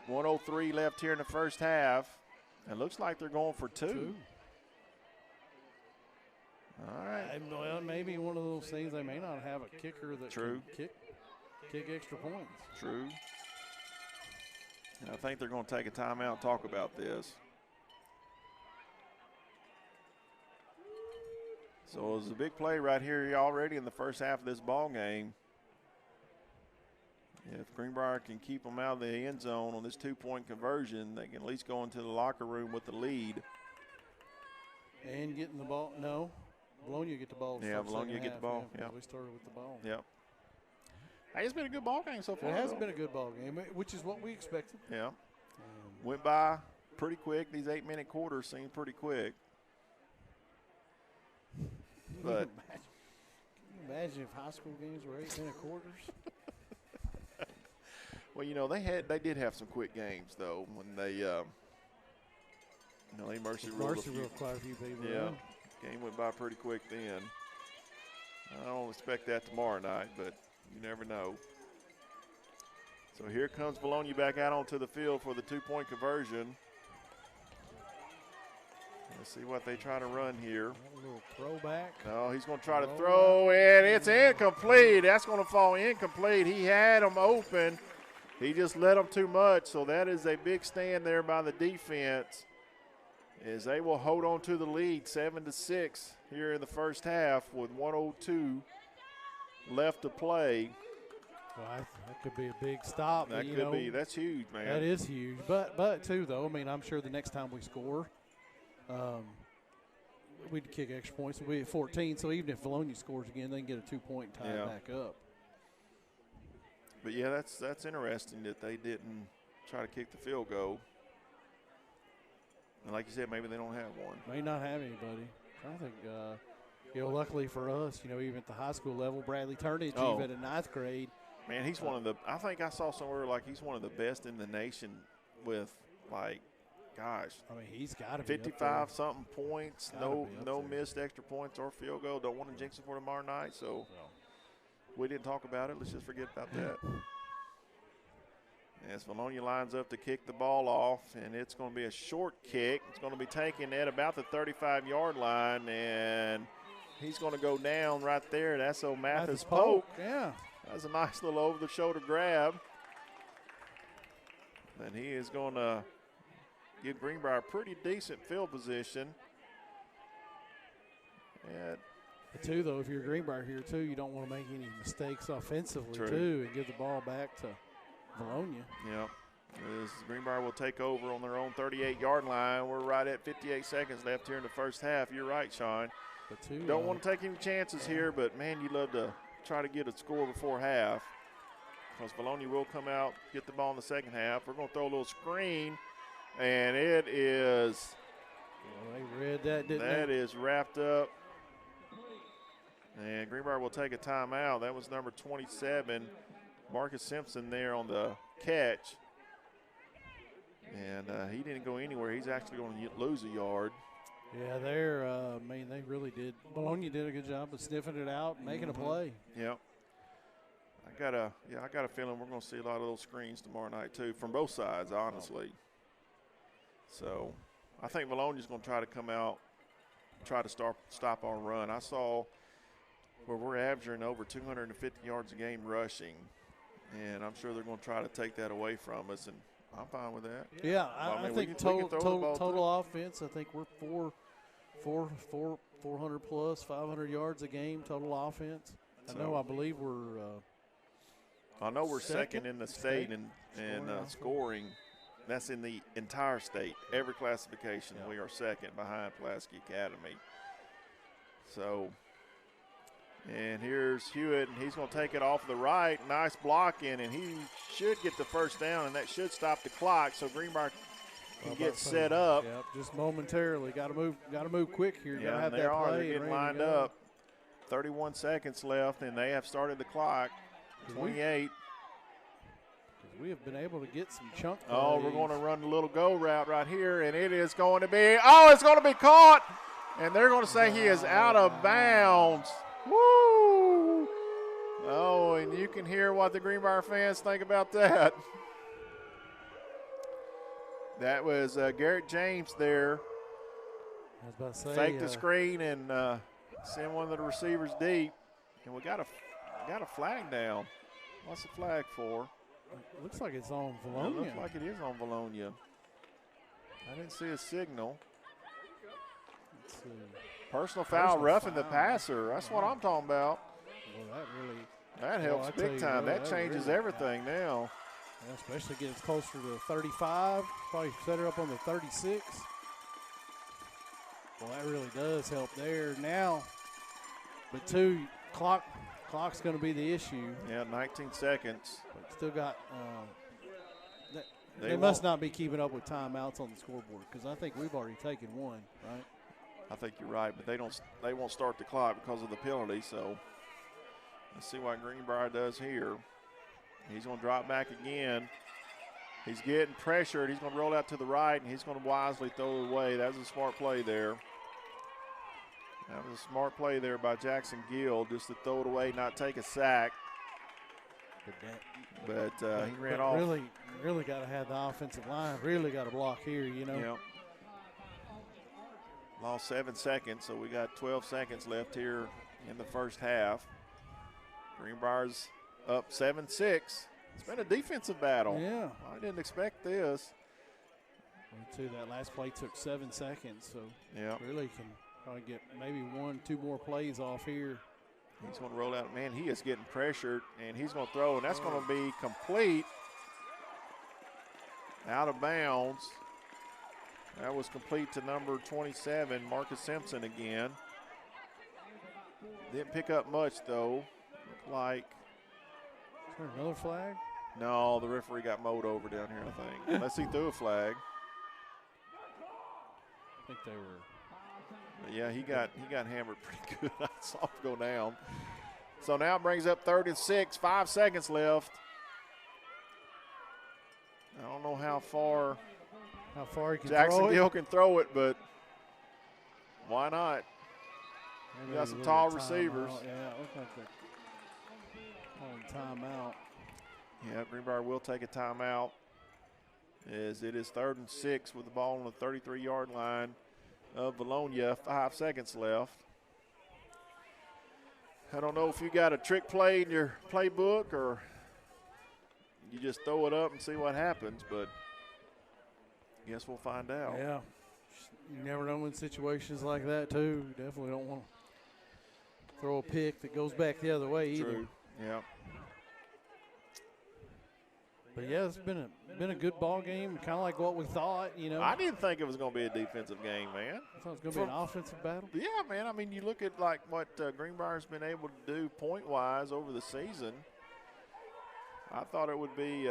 1:03 left here in the first half. It looks like they're going for 2. All right. Well, maybe one of those things, they may not have a kicker that can kick extra points. True. And I think they're going to take a timeout and talk about this. So it was a big play right here already in the first half of this ball game. If Greenbrier can keep them out of the end zone on this 2-point conversion, they can at least go into the locker room with the lead. And getting the ball, no. Vilonia get the ball. Yeah, Vilonia get the ball. Yeah, we started with the ball. Yep. Hey, it's been a good ball game so far. It has been a good ball game, which is what we expected. Yeah. Went by pretty quick. These 8-minute quarters seemed pretty quick. But can you imagine if high school games were 8-minute quarters? Well, you know, they did have some quick games though when they they Mercy ruled quite a few people. Yeah. Game went by pretty quick then. I don't expect that tomorrow night, but you never know. So here comes Vilonia back out onto the field for the 2-point conversion. Let's see what they try to run here. A little throwback. No, he's going to try to throw, and it's incomplete. That's going to fall incomplete. He had them open. He just let them too much, so that is a big stand there by the defense as they will hold on to the lead 7-6 here in the first half with 1:02 left to play. Well, that could be a big stop. That could be. That's huge, man. That is huge. But too, though, I mean, I'm sure the next time we score, we'd kick extra points. We'll be at 14, so even if Vilonia scores again, they can get a 2-point tie back up. But, yeah, that's interesting that they didn't try to kick the field goal. And like you said, maybe they don't have one. May not have anybody. I think, luckily for us, even at the high school level, Bradley Turnage, even in 9th grade. Man, he's one of the – I think I saw somewhere like he's one of the best in the nation with, like, gosh. I mean, he's got to be 55-something points, no missed extra points or field goal. Don't want to jinx it for tomorrow night, so we didn't talk about it. Let's just forget about that. As Vilonia lines up to kick the ball off, and it's going to be a short kick. It's going to be taken at about the 35-yard line, and he's going to go down right there. That's Mathis Polk. Yeah. That's a nice little over-the-shoulder grab. And he is going to give Greenbrier a pretty decent field position. And too, though, if you're Greenbrier here, too, you don't want to make any mistakes offensively, too, and give the ball back to Vilonia. Yep. Greenbrier will take over on their own 38-yard line. We're right at 58 seconds left here in the first half. You're right, Sean. Don't want to take any chances here, but, man, you'd love to try to get a score before half because Vilonia will come out, get the ball in the second half. We're going to throw a little screen, and it is they read that, didn't they? That is wrapped up. And Greenbrier will take a timeout. That was number 27, Marcus Simpson there on the catch. And he didn't go anywhere. He's actually going to lose a yard. Yeah, they really did. Vilonia did a good job of sniffing it out and making a play. Yep. I got a feeling we're going to see a lot of those screens tomorrow night too, from both sides, honestly. So I think Vilonia's going to try to come out, try to stop our run. I saw where we're averaging over 250 yards a game rushing, and I'm sure they're going to try to take that away from us, and I'm fine with that. Yeah, I think total offense, I think we're 400 plus, 500 yards a game total offense. I believe we're second in the state in scoring That's in the entire state. Every classification, we are second behind Pulaski Academy. So, and here's Hewitt, and he's going to take it off the right. Nice blocking, and he should get the first down, and that should stop the clock. So Greenbrier can get set up. Yep, just momentarily. Got to move quick here. Yeah, got to have they that are. play. They're getting lined up. 31 seconds left, and they have started the clock. 28. We have been able to get some chunk plays. Oh, we're going to run the little go route right here, and it is going to be, oh, it's going to be caught, and they're going to say he is out of bounds. Woo! Oh, and you can hear what the Greenbrier fans think about that. That was Garrett James there. I was about to say, faked the screen and send one of the receivers deep, and we got a flag down. What's the flag for? It looks like it's on Vilonia. It looks like it is on Vilonia. I didn't see a signal. Let's see. Personal foul, roughing the passer. That's what I'm talking about. Well, that helps big time. That changes everything now. Yeah, especially gets closer to 35. Probably set her up on the 36. Well, that really does help there now. But clock's going to be the issue. Yeah, 19 seconds. But still got they must not be keeping up with timeouts on the scoreboard, because I think we've already taken one, right? I think you're right, but they won't start the clock because of the penalty. So let's see what Greenbrier does here. He's going to drop back again. He's getting pressured. He's going to roll out to the right, and he's going to wisely throw it away. That was a smart play there. That was a smart play there by Jackson Gill, just to throw it away, not take a sack. But he ran off. Really got to have the offensive line. Really got to block here, you know. Yep. Lost 7 seconds, so we got 12 seconds left here in the first half. Greenbrier's up 7-6. It's been a defensive battle. Yeah. I didn't expect this. That last play took 7 seconds, so really can probably get maybe 1-2 more plays off here. He's going to roll out. Man, he is getting pressured, and he's going to throw, and that's going to be complete. Out of bounds. That was complete to number 27, Marcus Simpson again. Didn't pick up much, though. Looked like. Is there another flag? No, the referee got mowed over down here, I think. Unless he threw a flag. I think they were. But yeah, he got hammered pretty good. I saw him go down. So now it brings up 3rd and 6, 5 seconds left. I don't know how far he can Jackson throw it. Gill can throw it, but why not? Maybe We got some a tall little receivers. timeout. Yeah, it looks like they're calling timeout. Yeah, Greenbrier will take a timeout as it is 3rd and 6 with the ball on the 33-yard line of Vilonia. 5 seconds left. I don't know if you got a trick play in your playbook or you just throw it up and see what happens, but I guess we'll find out. Yeah. You never know in situations like that, too. You definitely don't want to throw a pick that goes back the other way either. True, yeah. But, yeah, it's been a good ball game, kind of like what we thought, you know. I didn't think it was going to be a defensive game, man. I thought it was going to be an offensive battle. Yeah, man. I mean, you look at, like, what Greenbrier's been able to do point-wise over the season. I thought it would be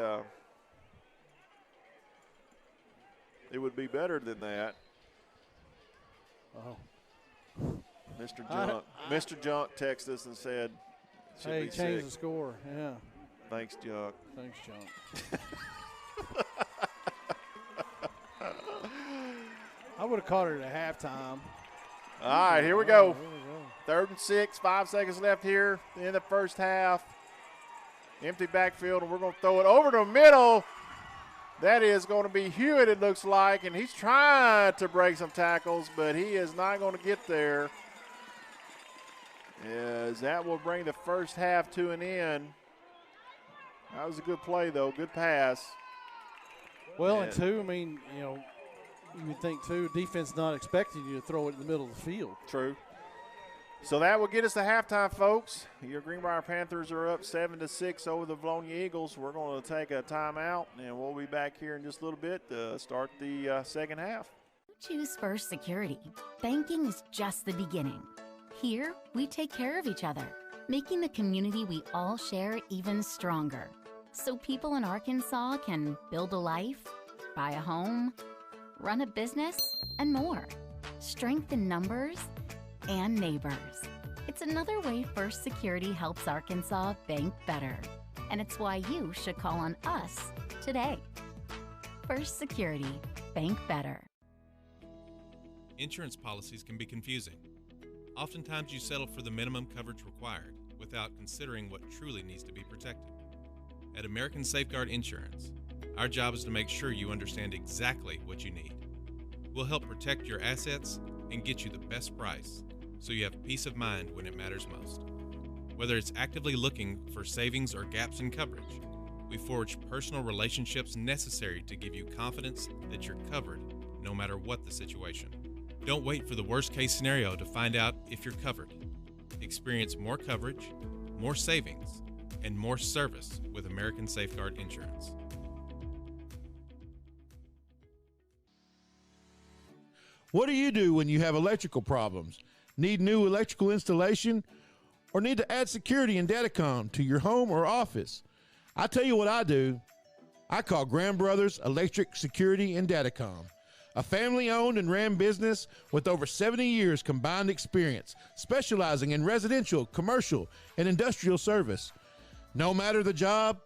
better than that. Oh. Mr. Junk texted us and said, hey, change the score, yeah. Thanks, Junk. Thanks, Junk. I would have caught it at halftime. All right, here we go. 3rd and 6, 5 seconds left here in the first half. Empty backfield, and we're going to throw it over the middle. That is going to be Hewitt, it looks like, and he's trying to break some tackles, but he is not going to get there. As that will bring the first half to an end. That was a good play, though. Good pass. Well, and two, I mean, you know, you would think, too, defense not expecting you to throw it in the middle of the field. True. So that will get us to halftime, folks. Your Greenbrier Panthers are up 7-6 over the Vilonia Eagles. We're going to take a timeout, and we'll be back here in just a little bit to start the second half. Choose First Security. Banking is just the beginning. Here, we take care of each other, making the community we all share even stronger. So people in Arkansas can build a life, buy a home, run a business, and more. Strength in numbers and neighbors. It's another way First Security helps Arkansas bank better. And it's why you should call on us today. First Security, bank better. Insurance policies can be confusing. Oftentimes you settle for the minimum coverage required without considering what truly needs to be protected. At American Safeguard Insurance, our job is to make sure you understand exactly what you need. We'll help protect your assets and get you the best price so you have peace of mind when it matters most. Whether it's actively looking for savings or gaps in coverage, we forge personal relationships necessary to give you confidence that you're covered no matter what the situation. Don't wait for the worst-case scenario to find out if you're covered. Experience more coverage, more savings, and more service with American Safeguard Insurance. What do you do when you have electrical problems? Need new electrical installation? Or need to add security and datacom to your home or office? I tell you what I do. I call Graham Brothers Electric Security and Datacom. A family-owned and ran business with over 70 years combined experience, specializing in residential, commercial, and industrial service. No matter the job,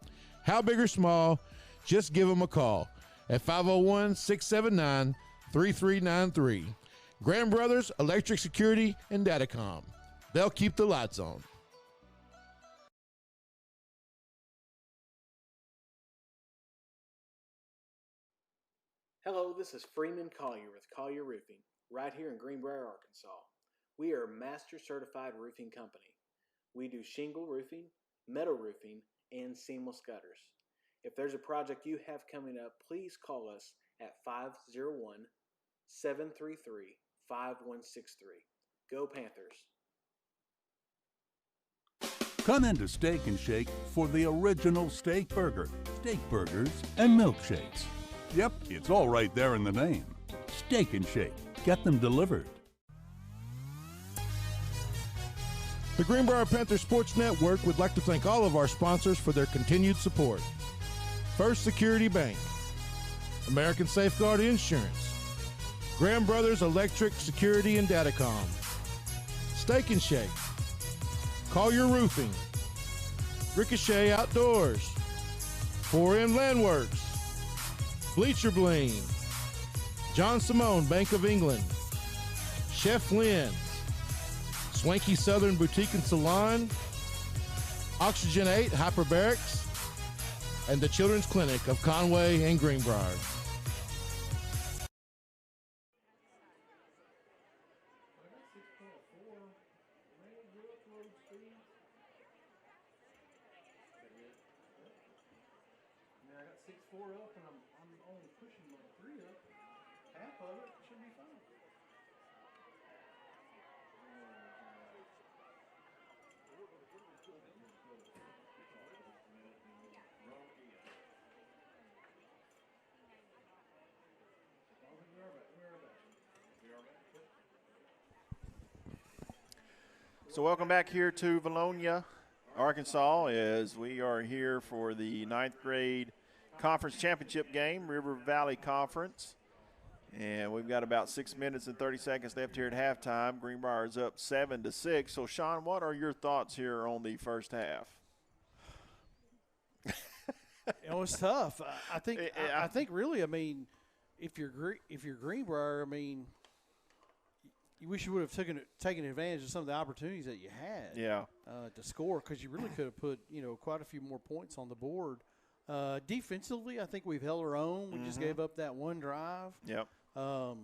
how big or small, just give them a call at 501-679-3393. Graham Brothers Electric Security and Datacom. They'll keep the lights on. Hello, this is Freeman Collier with Collier Roofing, right here in Greenbrier, Arkansas. We are a master certified roofing company. We do shingle roofing, metal roofing, and seamless gutters. If there's a project you have coming up, please call us at 501-733-5163. Go Panthers! Come into Steak and Shake for the original steak burger, steak burgers, and milkshakes. Yep, it's all right there in the name. Steak and Shake. Get them delivered. The Greenbrier Panthers Sports Network would like to thank all of our sponsors for their continued support. First Security Bank, American Safeguard Insurance, Graham Brothers Electric Security and Datacom, Steak and Shake, Collier Roofing, Ricochet Outdoors, 4M Landworks, Bleacher Bling, John Simone Bank of England, Chef Lynn's, Swanky Southern Boutique and Salon, Oxygen 8 Hyperbarics, and the Children's Clinic of Conway and Greenbrier. So welcome back here to Vilonia, Arkansas, as we are here for the 9th grade conference championship game, River Valley Conference. And we've got about 6 minutes and 30 seconds left here at halftime. Greenbrier is up 7-6. So, Sean, what are your thoughts here on the first half? It was tough. I think really, I mean, if you're Greenbrier, I mean, you wish you would have taken advantage of some of the opportunities that you had. Yeah. To score, because you really could have put quite a few more points on the board. Defensively, I think we've held our own. We just gave up that one drive. Yep. I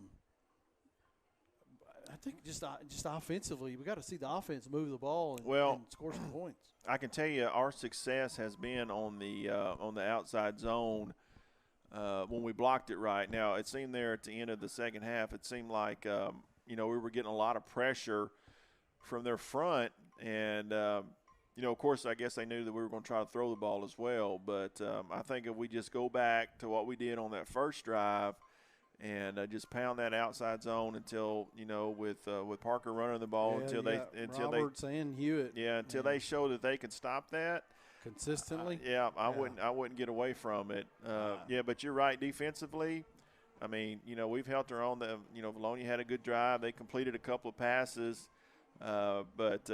think just offensively, we got to see the offense move the ball and score some points. I can tell you our success has been on the outside zone when we blocked it right. Now, it seemed there at the end of the second half, it seemed like we were getting a lot of pressure from their front. And, you know, of course, I guess they knew that we were going to try to throw the ball as well. But I think if we just go back to what we did on that first drive and just pound that outside zone until, you know, with Parker running the ball until Roberts and Hewitt. Yeah, until they show that they can stop that consistently. I wouldn't get away from it. Yeah, but you're right. Defensively, I mean, you know, we've held our own. You know, Vilonia had a good drive. They completed a couple of passes. But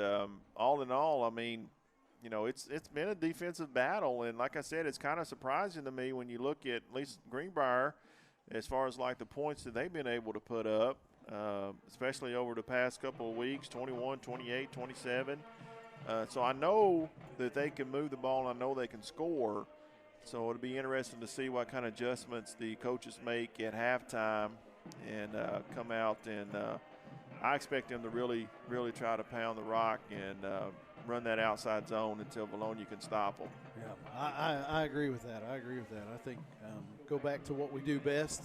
all in all, I mean, you know, it's been a defensive battle. And like I said, it's kind of surprising to me when you look at least Greenbrier as far as like the points that they've been able to put up, especially over the past couple of weeks, 21, 28, 27. So I know that they can move the ball, and I know they can score. So it'll be interesting to see what kind of adjustments the coaches make at halftime and come out. And I expect them to really, really try to pound the rock and run that outside zone until Vilonia can stop them. Yeah, I agree with that. I think go back to what we do best,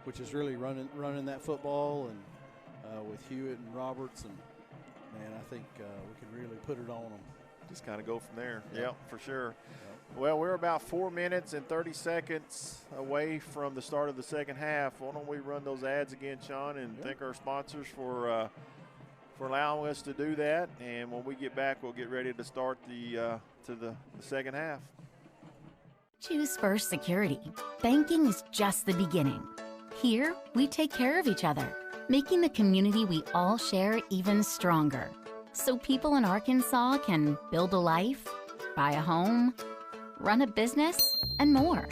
which is really running that football, and with Hewitt and Roberts, and man, I think we can really put it on them. Just kind of go from there. Yep, for sure. Well, we're about 4 minutes and 30 seconds away from the start of the second half. Why don't we run those ads again, Sean, and thank our sponsors for allowing us to do that. And when we get back, we'll get ready to start the second half. Choose First Security. Banking is just the beginning. Here, we take care of each other, making the community we all share even stronger. So people in Arkansas can build a life, buy a home, run a business, and more.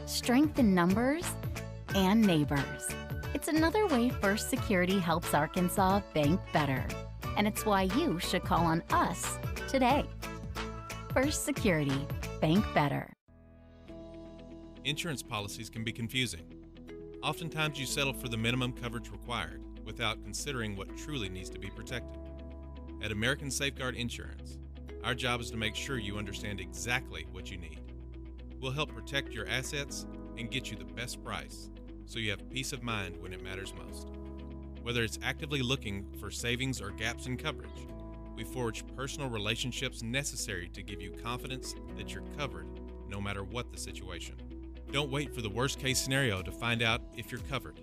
Strength in numbers and neighbors. It's another way First Security helps Arkansas bank better. And it's why you should call on us today. First Security, bank better. Insurance policies can be confusing. Oftentimes you settle for the minimum coverage required without considering what truly needs to be protected. At American Safeguard Insurance, our job is to make sure you understand exactly what you need. We'll help protect your assets and get you the best price so you have peace of mind when it matters most. Whether it's actively looking for savings or gaps in coverage, we forge personal relationships necessary to give you confidence that you're covered no matter what the situation. Don't wait for the worst-case scenario to find out if you're covered.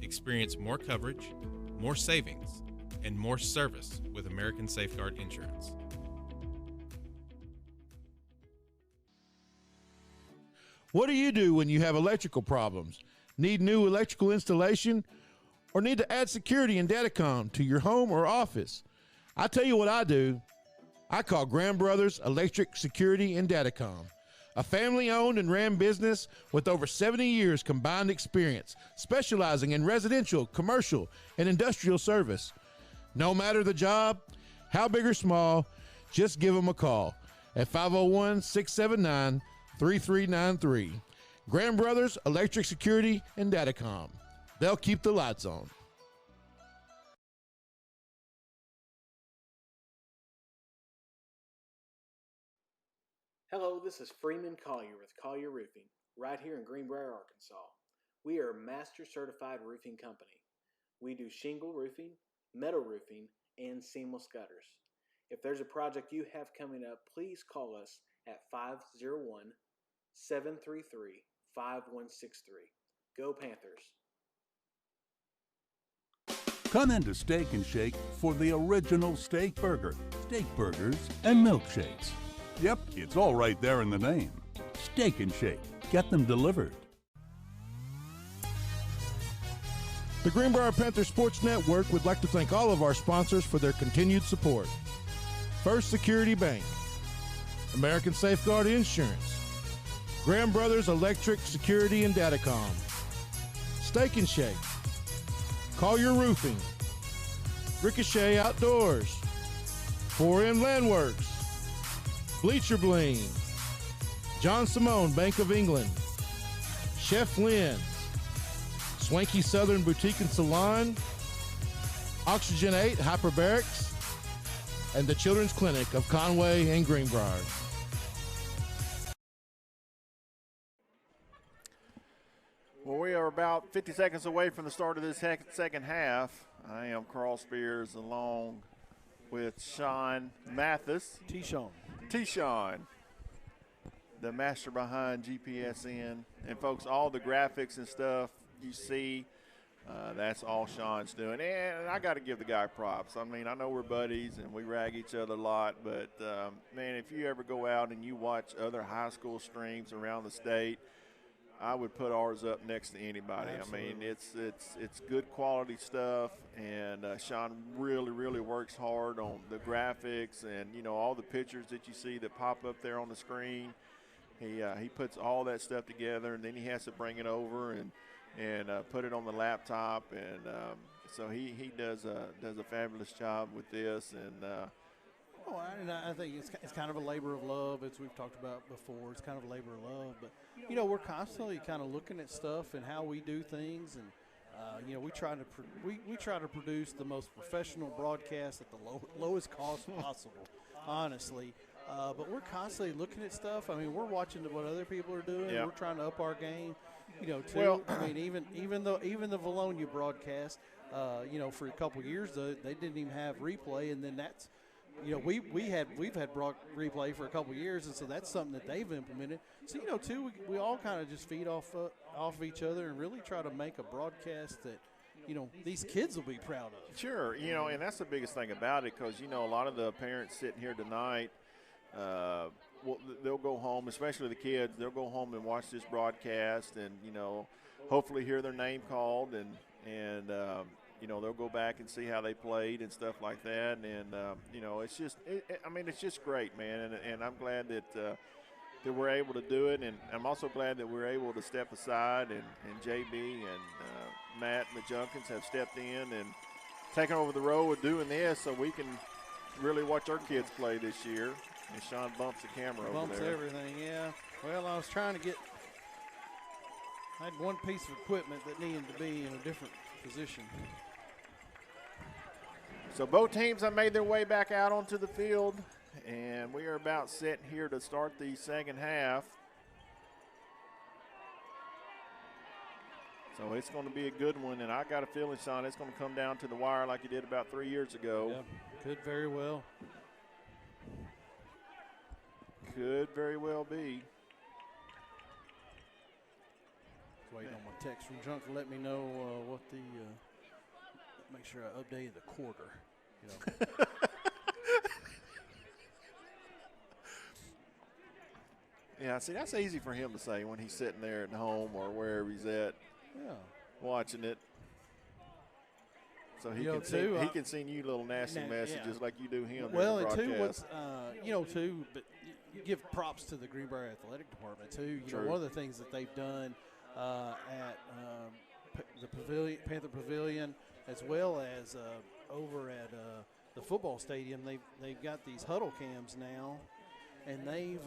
Experience more coverage, more savings, and more service with American Safeguard Insurance. What do you do when you have electrical problems? Need new electrical installation? Or need to add security and datacom to your home or office? I tell you what I do. I call Graham Brothers Electric Security and Datacom, a family-owned and ran business with over 70 years combined experience, specializing in residential, commercial, and industrial service. No matter the job, how big or small, just give them a call at 501-679-3393. Graham Brothers Electric Security and Datacom. They'll keep the lights on. Hello, this is Freeman Collier with Collier Roofing, right here in Greenbrier, Arkansas. We are a master certified roofing company. We do shingle roofing, metal roofing, and seamless gutters. If there's a project you have coming up, please call us at 501-733-5163. Go Panthers! Come into Steak and Shake for the original steak burger, steak burgers, and milkshakes. Yep, it's all right there in the name. Steak and Shake. Get them delivered. The Greenbrier Panthers Sports Network would like to thank all of our sponsors for their continued support. First Security Bank, American Safeguard Insurance, Graham Brothers Electric Security and Datacom, Steak and Shake, Collier Roofing, Ricochet Outdoors, 4M Landworks, Bleacher Bling, John Simone Bank of England, Chef Lynn's, Swanky Southern Boutique and Salon, Oxygen 8 Hyperbarics, and the Children's Clinic of Conway and Greenbrier. Well, we are about 50 seconds away from the start of this second half. I am Carl Spears along with Sean Mathis. T-Sean, the master behind GPSN. And, folks, all the graphics and stuff you see, that's all Sean's doing. And I got to give the guy props. I mean, I know we're buddies and we rag each other a lot, but, man, if you ever go out and you watch other high school streams around the state, I would put ours up next to anybody. Absolutely. I mean, it's good quality stuff, and Sean really works hard on the graphics and, you know, all the pictures that you see that pop up there on the screen. He puts all that stuff together, and then he has to bring it over and put it on the laptop, and so he does a fabulous job with this, and I think it's kind of a labor of love, as we've talked about before. It's kind of a labor of love, but you know, we're constantly kind of looking at stuff and how we do things, and you know, we try to produce the most professional broadcast at the lowest cost possible, honestly. But we're constantly looking at stuff. I mean, we're watching what other people are doing. Yeah. We're trying to up our game. You know, too. Well, I mean, even the Vilonia broadcast, you know, for a couple of years they didn't even have replay, and then that's, you know, we've had replay for a couple of years, and so that's something that they've implemented. So, you know, too, we all kind of just feed off of each other and really try to make a broadcast that, you know, these kids will be proud of. Sure, you know, and that's the biggest thing about it, because, you know, a lot of the parents sitting here tonight, well, they'll go home, especially the kids, they'll go home and watch this broadcast and, you know, hopefully hear their name called, and you know, they'll go back and see how they played and stuff like that. And, you know, it's just, I mean, it's just great, man. And I'm glad that we're able to do it. And I'm also glad that we're able to step aside, and JB and Matt and the Junkins have stepped in and taken over the role of doing this so we can really watch our kids play this year. And Sean bumps the camera over there. Bumps everything, yeah. Well, I was trying to I had one piece of equipment that needed to be in a different position. So both teams have made their way back out onto the field, and we are about set here to start the second half. So it's going to be a good one, and I got a feeling, Sean, it's going to come down to the wire like it did about 3 years ago. Yeah, could very well. Could very well be. Waiting on my text from Junk to let me know what the make sure I updated the quarter. You know. Yeah, see, that's easy for him to say when he's sitting there at home or wherever he's at, watching it. So he can send you little nasty messages like you do him. Well, and too, what's you know, too, but you give props to the Greenbrier Athletic Department too. You know, one of the things that they've done at the Pavilion, Panther Pavilion, as well as over at the football stadium, they've got these huddle cams now, and they've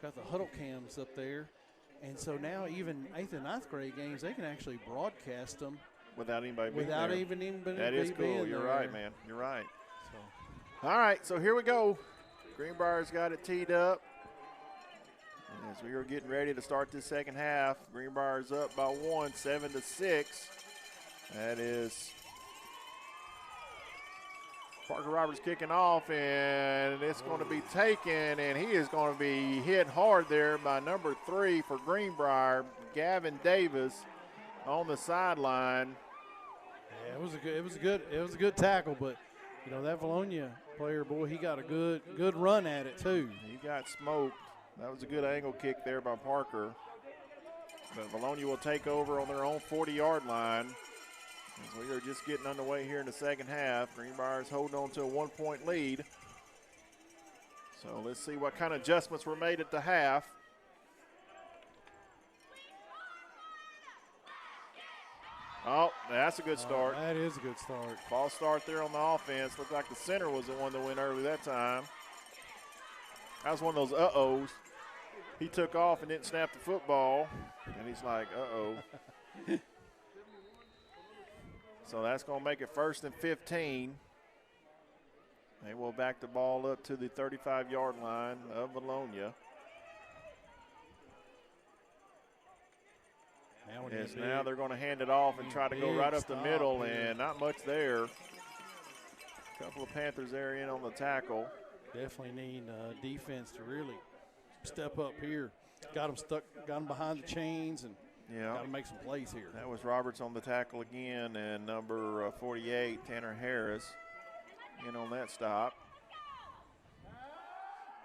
got the huddle cams up there, and so now even 8th and 9th grade games, they can actually broadcast them without anybody being without there. even anybody That is cool. being You're there. right, man. You're right. So. All right, so here we go. Greenbrier's got it teed up. And as we are getting ready to start this second half, Greenbrier's up by 1, 7-6. That is Parker Roberts kicking off, and it's going to be taken, and he is going to be hit hard there by number 3 for Greenbrier, Gavin Davis, on the sideline. Yeah, it was a good tackle, but you know, that Vilonia player, boy, he got a good run at it too. He got smoked. That was a good angle kick there by Parker. But Vilonia will take over on their own 40-yard line. As we are just getting underway here in the second half. Greenbrier's holding on to a 1-point lead. So let's see what kind of adjustments were made at the half. Oh, that's a good start. That is a good start. False start there on the offense. Looked like the center was the one that went early that time. That was one of those uh-ohs. He took off and didn't snap the football, and he's like, uh-oh. So that's going to make it 1st and 15. They will back the ball up to the 35-yard line of Vilonia. Now they're going to hand it off and try to go right up the middle, and not much there. A couple of Panthers there in on the tackle. Definitely need defense to really step up here. Got them stuck, got them behind the chains, and got to make some plays here. That was Roberts on the tackle again, and number 48, Tanner Harris, in on that stop.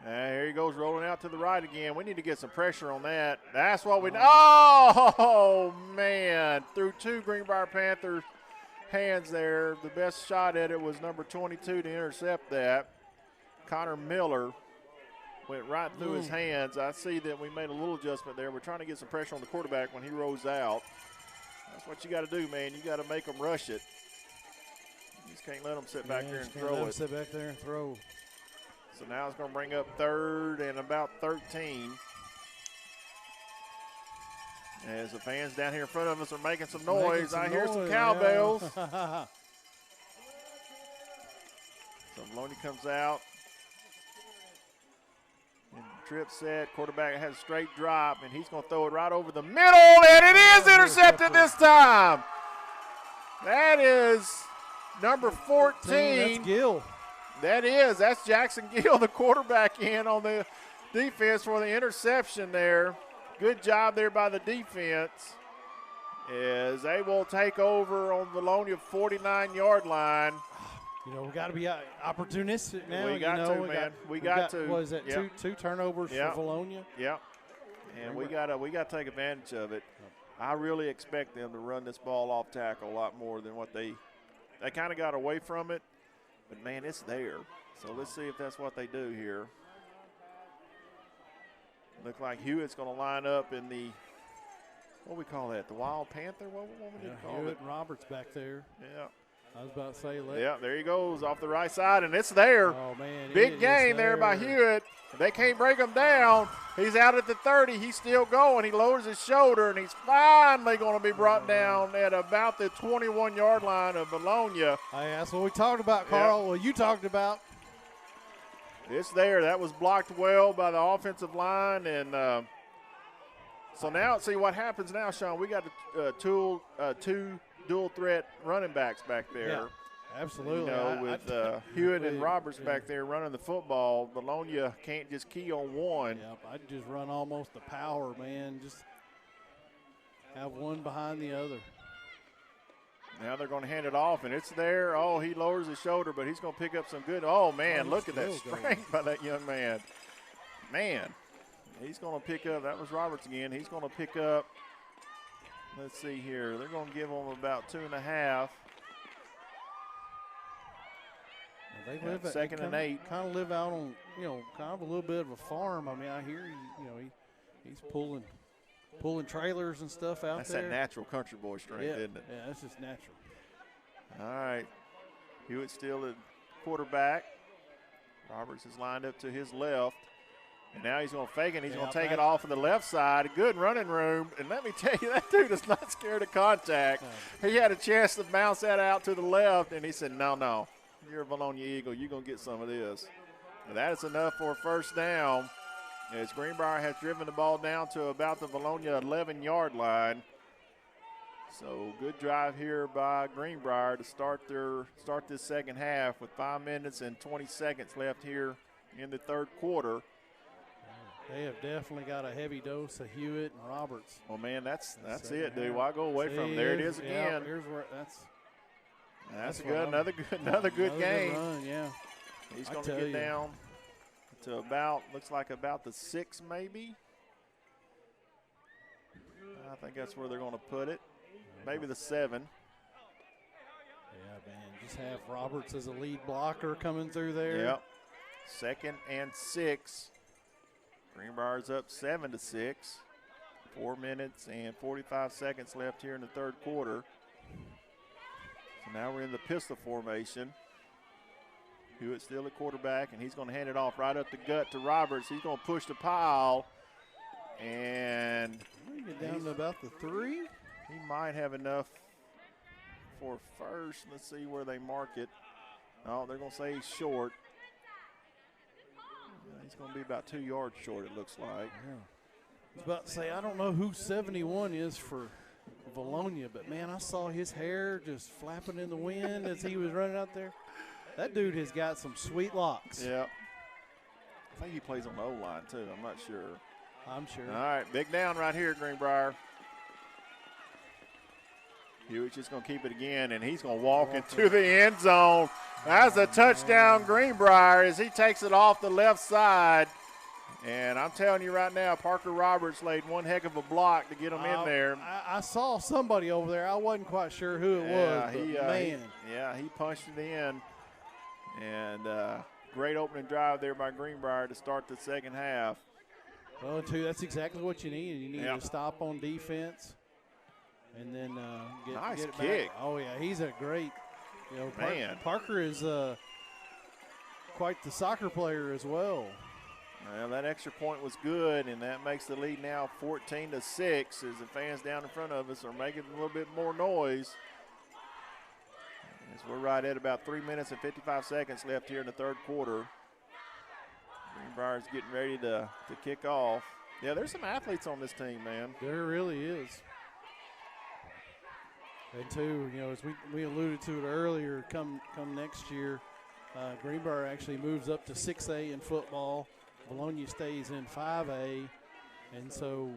And here he goes rolling out to the right again. We need to get some pressure on that. That's what we – oh, man. Through two Greenbrier Panthers hands there. The best shot at it was number 22 to intercept that. Connor Miller went right through his hands. I see that we made a little adjustment there. We're trying to get some pressure on the quarterback when he rolls out. That's what you got to do, man. You got to make them rush it. You just can't let them sit back there and throw it. Sit back there and throw. So now it's going to bring up 3rd and about 13. As the fans down here in front of us are making some noise. I hear some cowbells. So Vilonia comes out. And trip set, quarterback has a straight drop, and he's going to throw it right over the middle, and it is intercepted this time. That is number 14. That's Gill. That's Jackson Gill, the quarterback, in on the defense for the interception there. Good job there by the defense as they will take over on Vilonia 49-yard line. You know, we got to be opportunistic now. We got to, man. We got to. What is that? Two turnovers for Vilonia. Yep. And we got to take advantage of it. I really expect them to run this ball off tackle a lot more than what they kind of got away from it. But man, it's there. So let's see if that's what they do here. Look like Hewitt's going to line up in the, what do we call that? The Wild Panther? What we call Hewitt it? and Roberts back there. Yeah. I was about to say. There he goes off the right side, and it's there. Oh, man. Big gain there by Hewitt. They can't break him down. He's out at the 30. He's still going. He lowers his shoulder, and he's finally going to be brought down at about the 21-yard line of Vilonia. Hey, that's what we talked about, Carl. Yep. Well, you talked about. It's there. That was blocked well by the offensive line, and so now see what happens now, Sean. We got two dual threat running backs back there. Yeah, absolutely. You know, with Hewitt and Roberts back there running the football. Vilonia can't just key on one. Yep, I'd just run almost the power, man. Just have one behind the other. Now they're going to hand it off, and it's there. Oh, he lowers his shoulder, but he's going to pick up some good. Oh, man, look at that strength by that young man. Man, he's going to pick up. That was Roberts again. He's going to pick up. Let's see here. They're going to give them about 2.5. They live second and 8. Kind of live out on, kind of a little bit of a farm. I mean, I hear he's pulling trailers and stuff out there. That's that natural country boy strength, isn't it? Yeah, that's just natural. All right. Hewitt still at quarterback. Roberts is lined up to his left. And now he's going to fake it. He's going to take it off of the left side. Good running room. And let me tell you, that dude is not scared of contact. He had a chance to bounce that out to the left, and he said, no, you're a Vilonia Eagle. You're going to get some of this. And that is enough for a first down as Greenbrier has driven the ball down to about the Vilonia 11-yard line. So good drive here by Greenbrier to start this second half with 5 minutes and 20 seconds left here in the third quarter. They have definitely got a heavy dose of Hewitt and Roberts. Well, man, that's it, dude. Why go away from him? There it is again. Yeah, here's where that's good. Another good game. Good run, yeah. He's going to get down to looks like about the 6 maybe. I think that's where they're going to put it. Maybe the 7. Yeah, man. Just have Roberts as a lead blocker coming through there. Yep. 2nd and 6. Greenbrier's up 7-6. 4 minutes and 45 seconds left here in the third quarter. So now we're in the pistol formation. Hewitt still at quarterback, and he's going to hand it off right up the gut to Roberts. He's going to push the pile, and get down to about the 3. He might have enough for first. Let's see where they mark it. Oh, they're going to say he's short. He's going to be about 2 yards short, it looks like. Yeah. I was about to say, I don't know who 71 is for Vilonia, but, man, I saw his hair just flapping in the wind as he was running out there. That dude has got some sweet locks. Yeah. I think he plays on the O-line, too. I'm not sure. I'm sure. All right, big down right here, Greenbrier. Hewitt's just going to keep it again, and he's going to walk into the end zone. That's a touchdown, Greenbrier, as he takes it off the left side. And I'm telling you right now, Parker Roberts laid one heck of a block to get him in there. I saw somebody over there. I wasn't quite sure who it was, but man. He punched it in. And great opening drive there by Greenbrier to start the second half. Well, too, that's exactly what you need. You need to stop on defense and then get it kick. back. Oh, yeah, he's a great, man. Parker is quite the soccer player as well. Well, that extra point was good, and that makes the lead now 14-6 as the fans down in front of us are making a little bit more noise. As we're right at about 3 minutes and 55 seconds left here in the third quarter. Greenbrier's getting ready to kick off. Yeah, there's some athletes on this team, man. There really is. And too, as we alluded to it earlier, come next year, Greenbrier actually moves up to 6A in football. Vilonia stays in 5A, and so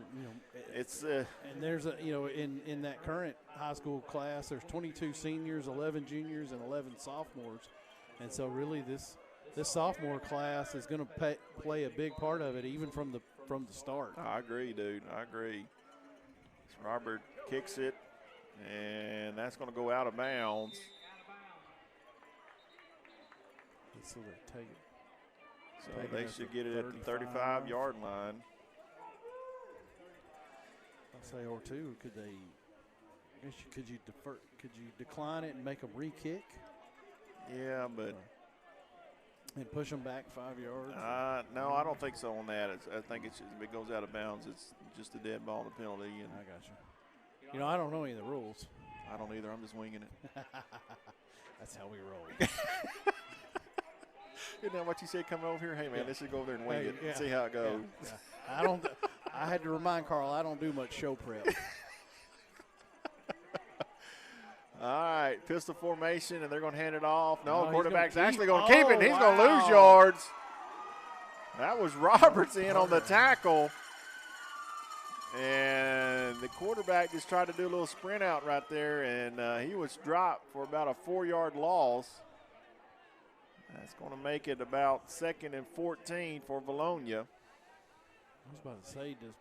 it's and there's in that current high school class, there's 22 seniors, 11 juniors, and 11 sophomores, and so really this sophomore class is going to play a big part of it, even from the start. I agree, dude. I agree. Robert kicks it, and that's going to go out of bounds. So they take it. So they should get it at the 35-yard line. I'll say, or two. Could they? I guess could you decline it and make them re-kick? Yeah, but and push them back 5 yards. No, I don't think so on that. I think if it goes out of bounds, it's just a dead ball and a penalty. And I got you. I don't know any of the rules. I don't either. I'm just winging it. That's how we roll. Isn't that what you said coming over here? Hey, man, let's just go over there and wing it and see how it goes. Yeah. I had to remind Carl, I don't do much show prep. All right, pistol formation, and they're going to hand it off. No, quarterback's actually going to keep it, and he's going to lose yards. That was Roberts in on the tackle. And the quarterback just tried to do a little sprint out right there, and he was dropped for about a 4-yard loss. That's going to make it about 2nd and 14 for Vilonia. I was about to say, does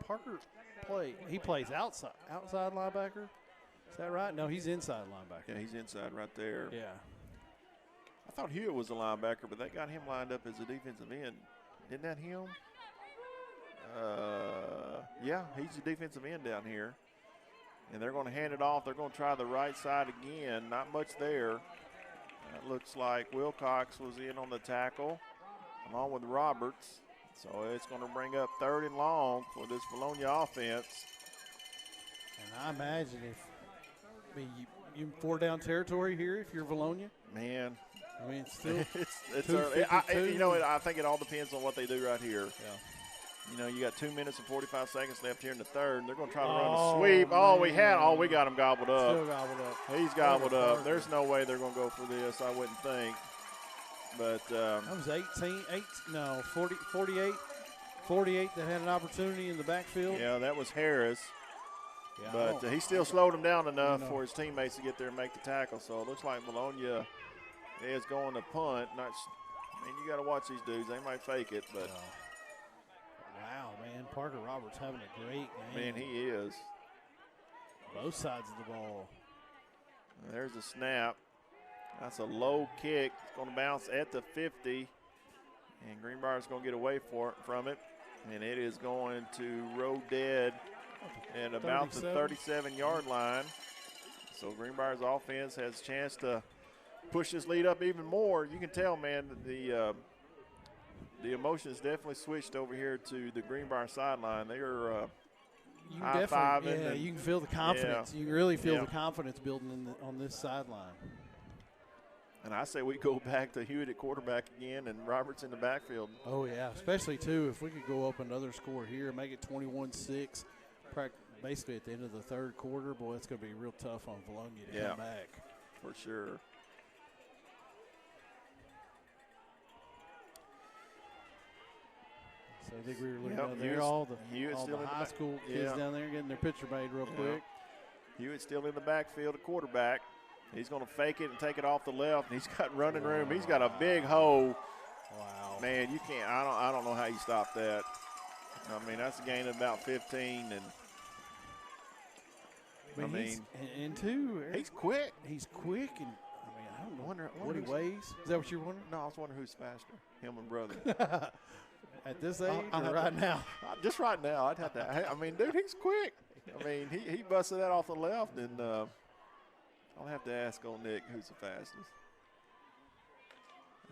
Parker play? He plays outside linebacker. Is that right? No, he's inside linebacker. Yeah, he's inside right there. Yeah. I thought Hewitt was a linebacker, but they got him lined up as a defensive end. Isn't that him? Yeah, he's the defensive end down here. And they're going to hand it off. They're going to try the right side again. Not much there. It looks like Wilcox was in on the tackle along with Roberts. So it's going to bring up 3rd and long for this Vilonia offense. And I imagine you 4 down territory here if you're Vilonia. Man. I mean, it's still it's early. I think it all depends on what they do right here. Yeah. You got 2 minutes and 45 seconds left here in the third. And they're going to try to run a sweep. Man. We got him gobbled up. Still gobbled up. He's gobbled up. There's no way they're going to go for this, I wouldn't think. But that was 48 that had an opportunity in the backfield. Yeah, that was Harris. Yeah, but he still slowed him down enough for his teammates to get there and make the tackle. So it looks like Vilonia is going to punt. You got to watch these dudes. They might fake it, but. Wow, man. Parker Roberts having a great game. Man, he is. Both sides of the ball. There's a snap. That's a low kick. It's going to bounce at the 50. And Greenbrier's going to get away from it. And it is going to roll dead at about the 37-yard line. So Greenbrier's offense has a chance to push this lead up even more. You can tell, man, the emotions definitely switched over here to the Greenbrier sideline. They are high-fiving. Yeah, you can feel the confidence. Yeah. You can really feel the confidence building on this sideline. And I say we go back to Hewitt at quarterback again and Roberts in the backfield. Oh, yeah, especially, too, if we could go up another score here, make it 21-6, basically at the end of the third quarter. Boy, it's going to be real tough on Vilonia to come back. For sure. I think we were looking Yep, down there. All the still in the high school kids down there getting their picture made real quick. Hewitt's still in the backfield, a quarterback. He's going to fake it and take it off the left. He's got running room. He's got a big hole. Wow. Man, you can't. I don't know how you stop that. I mean, that's a gain of about 15, and he's quick. He's quick, and I don't know what he weighs. Is that what you're wondering? No, I was wondering who's faster, him and brother. At this age, or right now? Just right now, I'd have to. I mean, dude, he's quick. I mean, he busted that off the left, and I'll have to ask old Nick who's the fastest.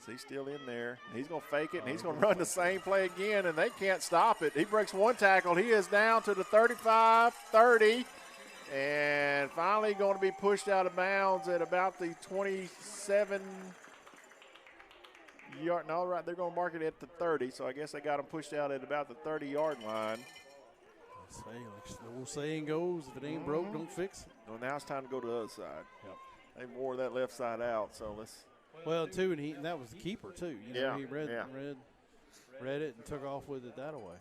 He's still in there. He's going to fake it, and he's going to run the same play again, and they can't stop it. He breaks one tackle. He is down to the 35, 30, and finally going to be pushed out of bounds at about the 27-yard. No, right, they're going to mark it at the 30, so I guess they got him pushed out at about the 30-yard line. Like the old saying goes, if it ain't broke, don't fix it. Well, now it's time to go to the other side. Yep. They wore that left side out, so let's. Well, too, and that was the keeper, too. You know, he read it and took off with it that way.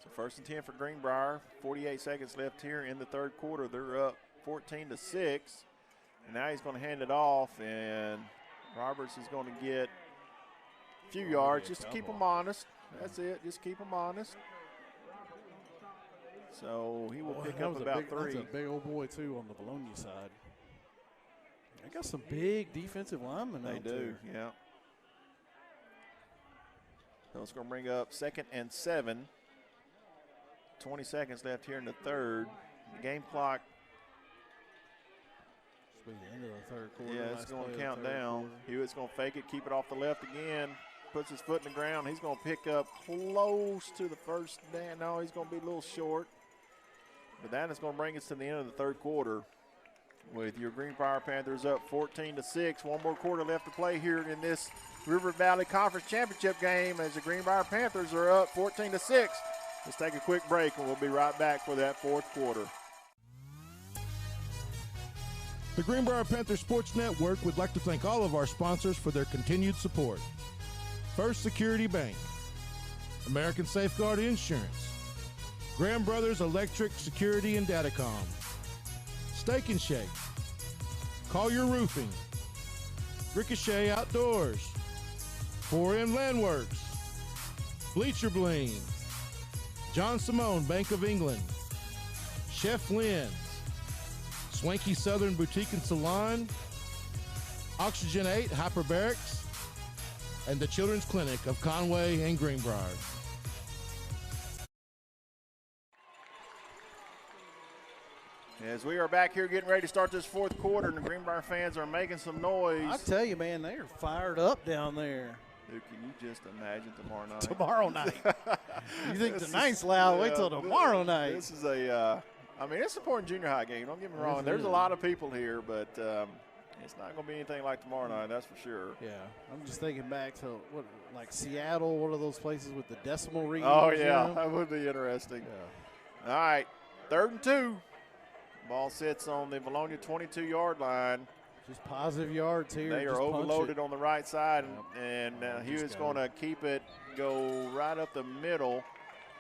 So 1st and 10 for Greenbrier. 48 seconds left here in the third quarter. They're up 14-6. And now he's going to hand it off, and Roberts is going to get a few yards just to keep them honest. That's it, just keep them honest. So he will pick up about 3. That's a big old boy, too, on the Vilonia side. They got some big defensive linemen out there. They do, yeah. So it's going to bring up 2nd and 7. 20 seconds left here in the third. The game clock. It's the end of the third quarter. Yeah, it's going to count down. Hewitt's going to fake it, keep it off the left again. Puts his foot in the ground. He's going to pick up close to the first down. No, he's going to be a little short. But that is going to bring us to the end of the third quarter with your Greenbrier Panthers up 14-6. One more quarter left to play here in this River Valley Conference Championship game as the Greenbrier Panthers are up 14-6. Let's take a quick break, and we'll be right back for that fourth quarter. The Greenbrier Panthers Sports Network would like to thank all of our sponsors for their continued support. First Security Bank, American Safeguard Insurance, Graham Brothers Electric Security and Datacom, Steak and Shake, Collier Roofing, Ricochet Outdoors, 4M Landworks, Bleacher Bling, John Simone Bank of England, Chef Lynn's, Swanky Southern Boutique and Salon, Oxygen 8 Hyperbarics, and the Children's Clinic of Conway and Greenbrier. As we are back here getting ready to start this fourth quarter, and the Greenbrier fans are making some noise. I tell you, man, they are fired up down there. Dude, can you just imagine tomorrow night? Tomorrow night. You think tonight's loud? Wait till tomorrow night. This is I mean, it's an important junior high game. Don't get me wrong. There's a lot of people here, but it's not going to be anything like tomorrow night, that's for sure. Yeah. I'm just thinking back to, like Seattle, one of those places with the decimal readings. Oh, yeah. You know? That would be interesting. Yeah. All right. 3rd and 2. Ball sits on the Vilonia 22-yard line. Just positive yards here. They are overloaded on the right side, and Hewitt's going to keep it, go right up the middle.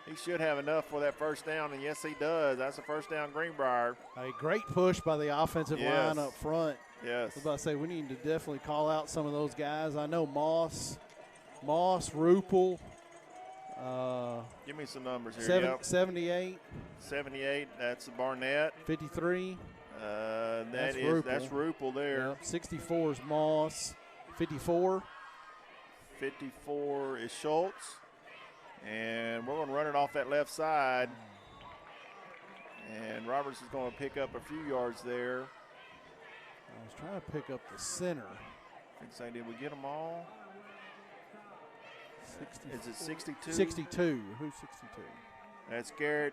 He should have enough for that first down, and yes, he does. That's a first down, Greenbrier. A great push by the offensive line up front. Yes. I was about to say, we need to definitely call out some of those guys. I know Moss, Rupel. Give me some numbers here. 78. 78, that's Barnett. 53. That's Rupel there. Yep. 64 is Moss. 54. 54 is Schultz. And we're going to run it off that left side. And Roberts is going to pick up a few yards there. I was trying to pick up the center. Say, did we get them all? 60. Is it 62? 62. Who's 62? That's Garrett.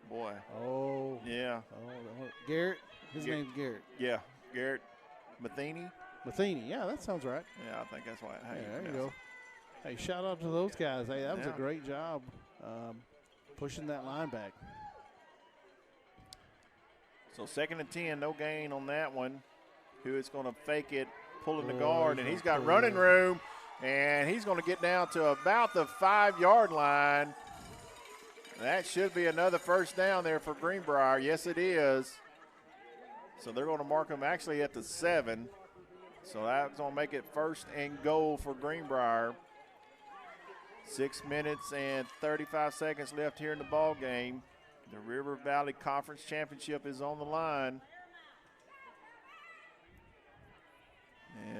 Boy. Oh. Yeah. Oh, Garrett? His name's Garrett. Yeah. Garrett Matheny. Yeah, that sounds right. Yeah, I think that's why. There you go. Hey, shout out to those guys. Hey, that was a great job pushing that line back. So 2nd and 10, no gain on that one. Hewitt's going to fake it, pulling the guard, and he's got running room. And he's going to get down to about the 5-yard line. That should be another first down there for Greenbrier. Yes, it is. So they're going to mark him actually at the 7. So that's going to make it first and goal for Greenbrier. 6 minutes and 35 seconds left here in the ball game. The River Valley Conference Championship is on the line.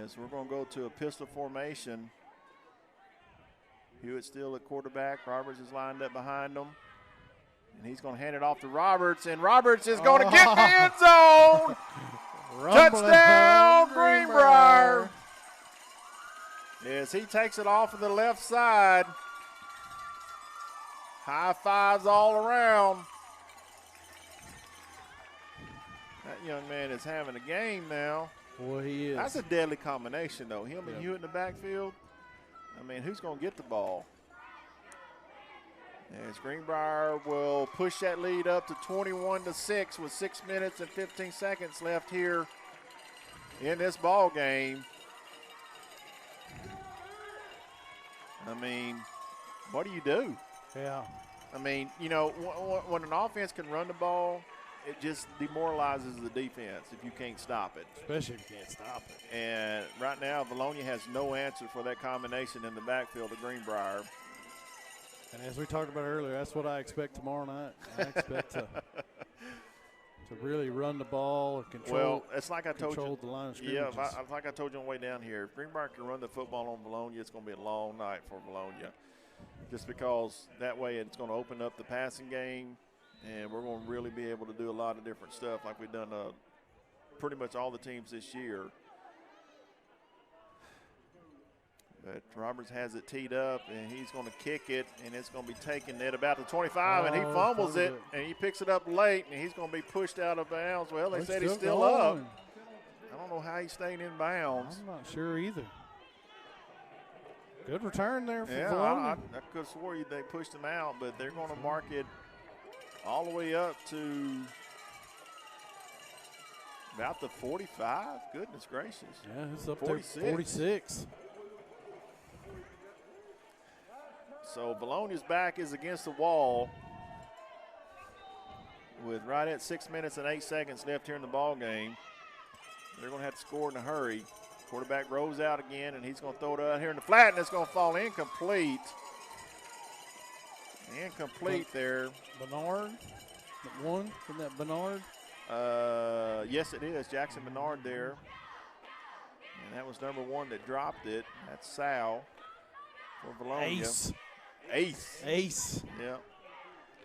As we're going to go to a pistol formation. Hewitt still at quarterback. Roberts is lined up behind him. And he's going to hand it off to Roberts, and Roberts is going to get the end zone. Touchdown, Greenbrier. As he takes it off of the left side. High fives all around. That young man is having a game now. Boy, he is. That's a deadly combination, though. Him and Hewitt in the backfield. I mean, who's going to get the ball? As Greenbrier will push that lead up to 21-6 with 6 minutes and 15 seconds left here in this ball game. I mean, what do you do? Yeah. I mean, you know, when an offense can run the ball, it just demoralizes the defense if you can't stop it. Especially if you can't stop it. And right now, Vilonia has no answer for that combination in the backfield of Greenbrier. And as we talked about earlier, that's what I expect tomorrow night. I expect to really run the ball and control. Well, it's like I told you. The line of scrimmage. Yeah, like I told you on the way down here. If Greenbrier can run the football on Vilonia, it's going to be a long night for Vilonia. Just because that way it's going to open up the passing game, and we're going to really be able to do a lot of different stuff like we've done pretty much all the teams this year. But Roberts has it teed up, and he's going to kick it, and it's going to be taken at about the 25, and he fumbles it, and he picks it up late, and he's going to be pushed out of bounds. Well, they said he's still up. I don't know how he's staying in bounds. I'm not sure either. Good return there for I could have swore they pushed him out, but they're going to mark it all the way up to about the 45. Goodness gracious. Yeah, it's up 46. there, 46. So Vilonia's back is against the wall with right at 6 minutes and 8 seconds left here in the ball game. They're going to have to score in a hurry. Quarterback rolls out again, and he's going to throw it out here in the flat, and it's going to fall incomplete. Incomplete there. Bernard, one from that Bernard? Yes, it is. Jackson Bernard there. And that was number 1 that dropped it. That's Sal for Vilonia. Ace. Yeah.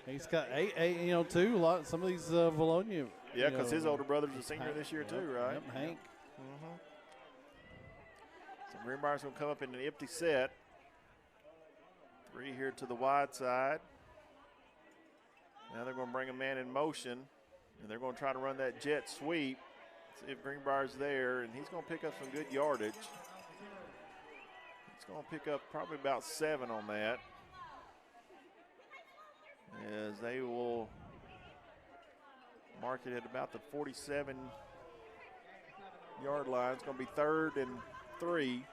He's got eight, you know, too. Some of these Vilonia. Yeah, because his older brother's a senior this year, too, right? Yep, Hank. Mm-hmm. So Greenbrier's going to come up in an empty set. 3 here to the wide side. Now they're going to bring a man in motion, and they're going to try to run that jet sweep. See if Greenbrier's there, and he's going to pick up some good yardage. He's going to pick up probably about 7 on that. As they will mark it at about the 47-yard line. It's going to be 3rd and 3.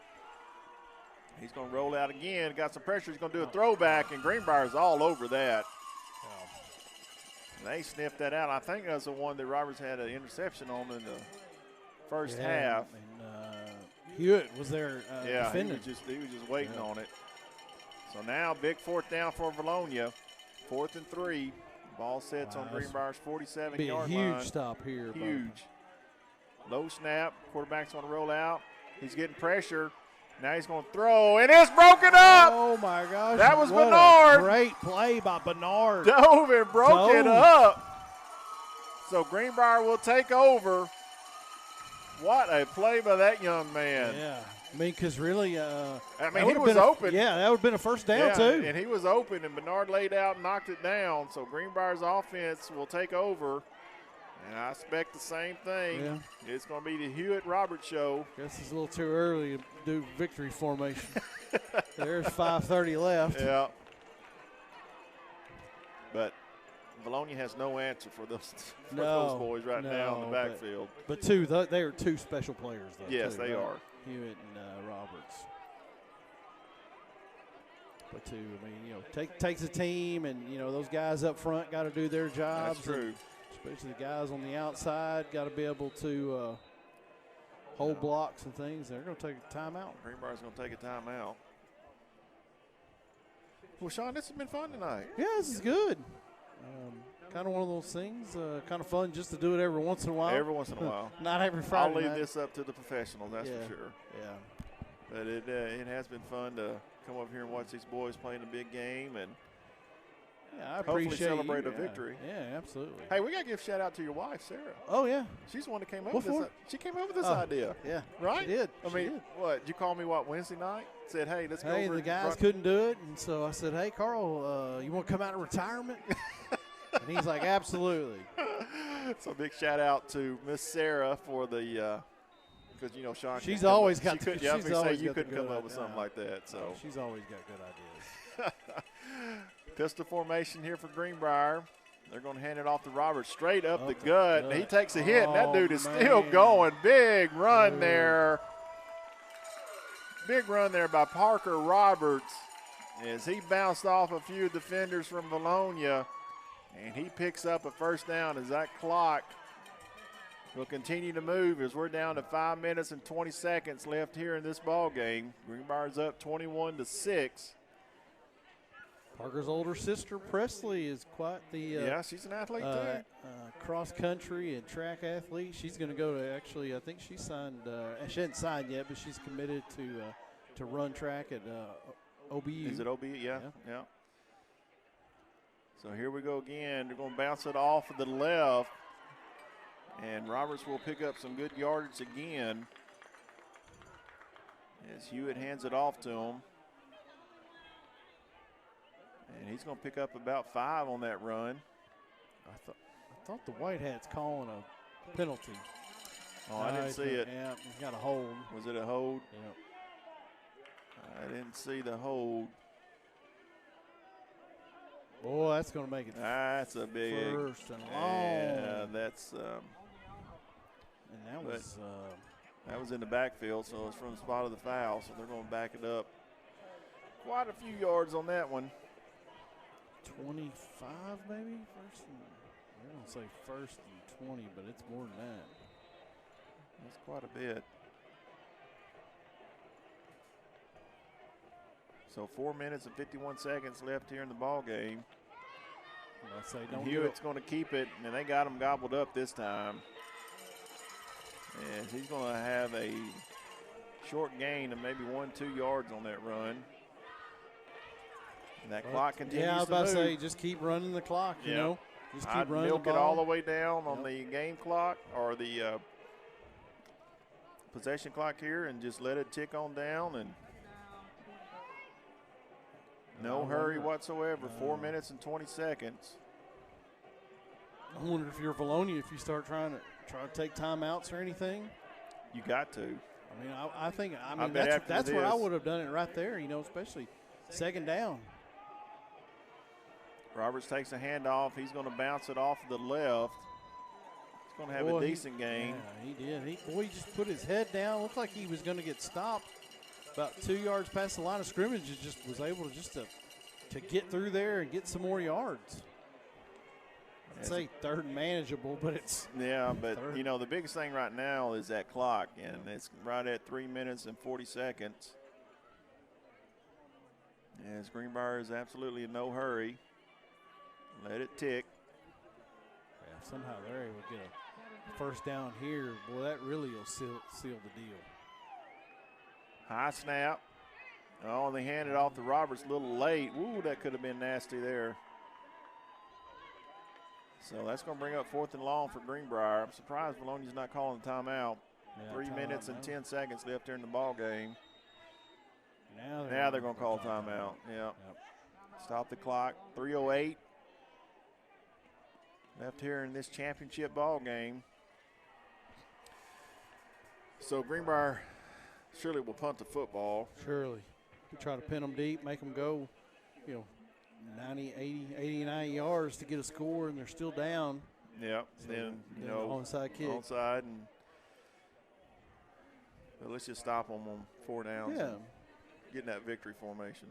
He's going to roll out again. Got some pressure. He's going to do a throwback, and Greenbrier's all over that. They sniffed that out. I think that's the one that Roberts had an interception on in the first half. And Hewitt was there defending. He was just waiting on it. So now big 4th down for Vilonia. 4th and 3. Ball sets on Greenbrier's 47-yard line. Huge stop here. Huge. Low snap. Quarterback's going to roll out. He's getting pressure. Now he's going to throw, and it's broken up. Oh, my gosh. That was Bernard. Great play by Bernard. Dove and broke it up. So Greenbrier will take over. What a play by that young man. Yeah. I mean, because really, he was open. That would have been a first down, too. And he was open, and Bernard laid out and knocked it down. So Greenbrier's offense will take over. And I expect the same thing. Yeah. It's going to be the Hewitt-Roberts show. Guess it's a little too early to do victory formation. There's 5:30 left. Yeah. But Vilonia has no answer for those boys right now in the backfield. But they are 2 special players, though. Yes, they are. Hewitt and Roberts. But I mean, takes a team, and those guys up front got to do their jobs. That's true. Especially the guys on the outside got to be able to hold blocks and things. They're going to take a timeout. Greenbrier's going to take a timeout. Well, Sean, this has been fun tonight. Yeah, this is good. Kind of one of those things, kind of fun just to do it every once in a while. Every once in a while. Not every Friday I'll leave night. this up to the professionals, that's for sure. Yeah. But it has been fun to come over here and watch these boys playing a big game and I hopefully appreciate celebrate you. a victory. Yeah, absolutely. Hey, we got to give a shout out to your wife, Sarah. Oh, yeah. She's the one that came up What with this. for? She came up with this idea. Yeah. Right? She did. I mean, what? You called me, Wednesday night? Said, hey, let's go over. Hey, the guys couldn't do it, and so I said, hey, Carl, you want to come out of retirement? And he's like, absolutely. So big shout out to Miss Sarah for the because Sean. She's always got. You couldn't come up with something like that. So she's always got good ideas. Pistol formation here for Greenbrier. They're going to hand it off to Roberts straight up the gut. He takes a hit, and that dude is still going. Big run there. Big run there by Parker Roberts as he bounced off a few defenders from Vilonia. And he picks up a first down as that clock will continue to move as we're down to 5 minutes and 20 seconds left here in this ball game. Greenbrier's up 21-6. Parker's older sister, Presley, is quite the yeah, she's an athlete too. Cross country and track athlete. She's going to go to I think she signed. She hasn't signed yet, but she's committed to run track at OBU. Is it OBU? Yeah. So here we go again. They're going to bounce it off of the left. And Roberts will pick up some good yardage again as Hewitt hands it off to him. And he's going to pick up about 5 on that run. I thought the White Hat's calling a penalty. Oh, I didn't see it. Yeah, he's got a hold. Was it a hold? Yeah. I didn't see the hold. Boy, that's going to make it. That's a big first and long. Yeah, that's. And that was in the backfield, so it's from the spot of the foul. So they're going to back it up quite a few yards on that one. 25 maybe. I don't say first and 20, but it's more than that. That's quite a bit. So 4 minutes and 51 seconds left here in the ball game. I say don't Hewitt's going to keep it, and they got him gobbled up this time. And he's going to have a short gain of maybe 1-2 yards on that run. And that clock continues to move. Yeah, I was about to say, just keep running the clock, you know. Just keep running milk the ball. it all the way down on the game clock or the possession clock here and just let it tick on down. And no hurry whatsoever. 4 minutes and 20 seconds. I wonder if you're Vilonia, if you start trying to take timeouts or anything. You got to. I mean, I think that's where I would have done it right there, especially second down. Roberts takes a handoff. He's going to bounce it off the left. He's going to have a decent gain. Yeah, he did. He just put his head down. Looked like he was going to get stopped about 2 yards past the line of scrimmage. And just was able to get through there and get some more yards. I'd say third and manageable, but it's but third. The biggest thing right now is that clock, and it's right at 3 minutes and 40 seconds. As Greenbrier is absolutely in no hurry. Let it tick. Yeah, somehow they're able to get a first down here. Boy, that really will seal the deal. High snap. Oh, and they hand it off to Roberts a little late. Ooh, that could have been nasty there. So that's going to bring up 4th and long for Greenbrier. I'm surprised Vilonia's not calling a timeout. Yeah, 3 minutes and 10 seconds left here in the ball game. Now they're going to call a timeout. Yep. Stop the clock. 3:08 left here in this championship ball game. So Greenbrier surely will punt the football. Surely. We try to pin them deep, make them go, 90, 80, 89 yards to get a score, and they're still down. Yep. So then, onside kick. Onside. But let's just stop them on 4 downs. Yeah. Getting that victory formation.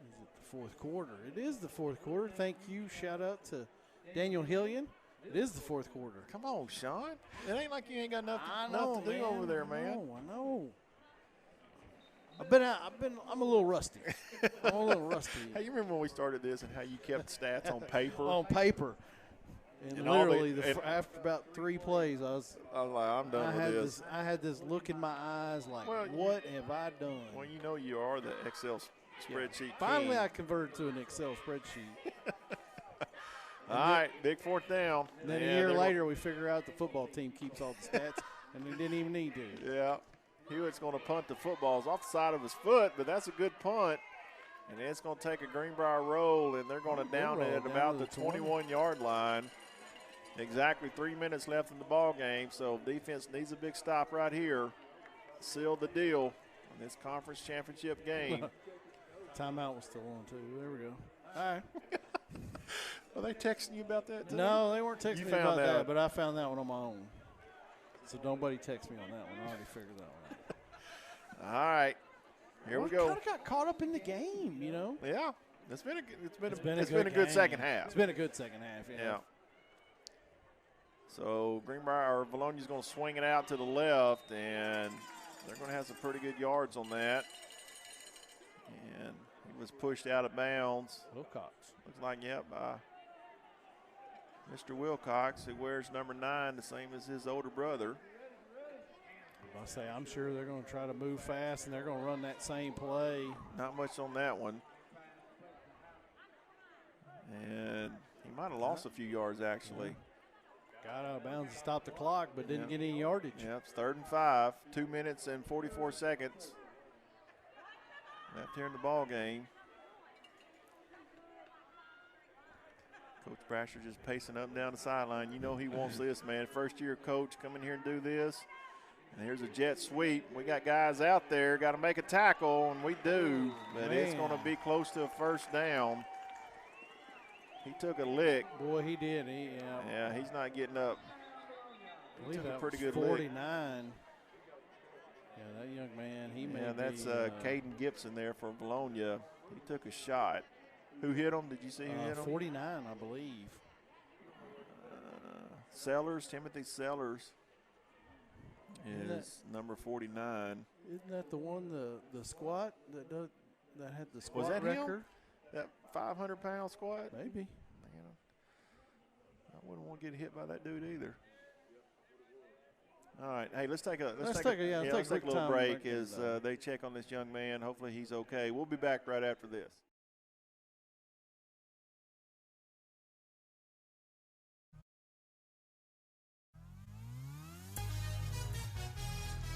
Is it the fourth quarter? It is the fourth quarter. Thank you. Shout out to Daniel Hillian. It is the fourth quarter. Come on, Sean. It ain't like you ain't got nothing to do man. over there, man. I know. I'm a little rusty. I'm a little rusty. Hey, you remember when we started this and how you kept stats on paper? On paper. And literally, after about 3 plays, I was like, I'm done with this. I had this look in my eyes like, what have I done? Well, you know you are the Excel spreadsheet Finally, king. I converted to an Excel spreadsheet. All right, big fourth down. And then a year later, we figure out the football team keeps all the stats, and we didn't even need to. Yeah. Hewitt's going to punt the footballs off the side of his foot, but that's a good punt. And it's going to take a Greenbrier roll, and they're going to down it at about the 21-yard line. Exactly 3 minutes left in the ball game, so defense needs a big stop right here. Seal the deal in this conference championship game. Timeout was still on, too. There we go. All right. Are they texting you about that, too? No, they weren't texting me about that, but I found that one on my own. So nobody text me on that one. I already figured that one out. All right. Here we go. Kind of got caught up in the game, you know? Yeah. It's been a good second half. It's been a good second half, yeah. So Greenbrier or Vilonia's going to swing it out to the left, and they're going to have some pretty good yards on that. And he was pushed out of bounds. Wilcox. Looks like, by Mr. Wilcox, who wears number 9, the same as his older brother. I'm sure they're going to try to move fast, and they're going to run that same play. Not much on that one. And he might have lost a few yards, actually. Got out of bounds to stop the clock, but didn't get any yardage. Yep, it's 3rd and 5, 2 minutes and 44 seconds left here in the ball game. Coach Brasher just pacing up and down the sideline. You know he wants this, man. First-year coach come in here and do this. And here's a jet sweep. We got guys out there, got to make a tackle, and we do. But it's going to be close to a first down. He took a lick. Boy, he did. Yeah, he's not getting up. He took a pretty good 49. Lick. Yeah, that young man, he made that's Caden Gibson there for Vilonia. He took a shot. Who hit him? Did you see who hit him? 49, I believe. Sellers, Timothy Sellers is number 49. Isn't that the one, the squat that had the squat Was that record? Him? That 500-pound squat? Maybe. Man, I wouldn't want to get hit by that dude either. All right, hey, let's take a little break as they check on this young man. Hopefully he's okay. We'll be back right after this.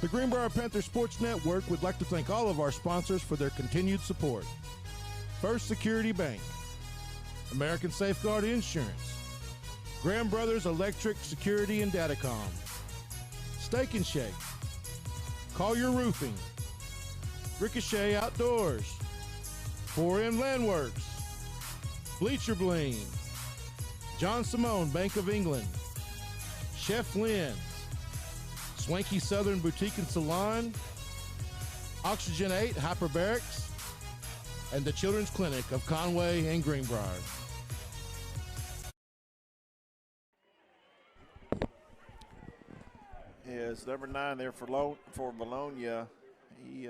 The Greenbrier Panthers Sports Network would like to thank all of our sponsors for their continued support. First Security Bank, American Safeguard Insurance, Graham Brothers Electric Security and Datacom, Steak and Shake, Collier Roofing, Ricochet Outdoors, 4M Landworks, Bleacher Bling, John Simone Bank of England, Chef Lynn's, Swanky Southern Boutique and Salon, Oxygen 8 Hyperbarics, and the Children's Clinic of Conway and Greenbrier. Yes, number 9 there for Vilonia. He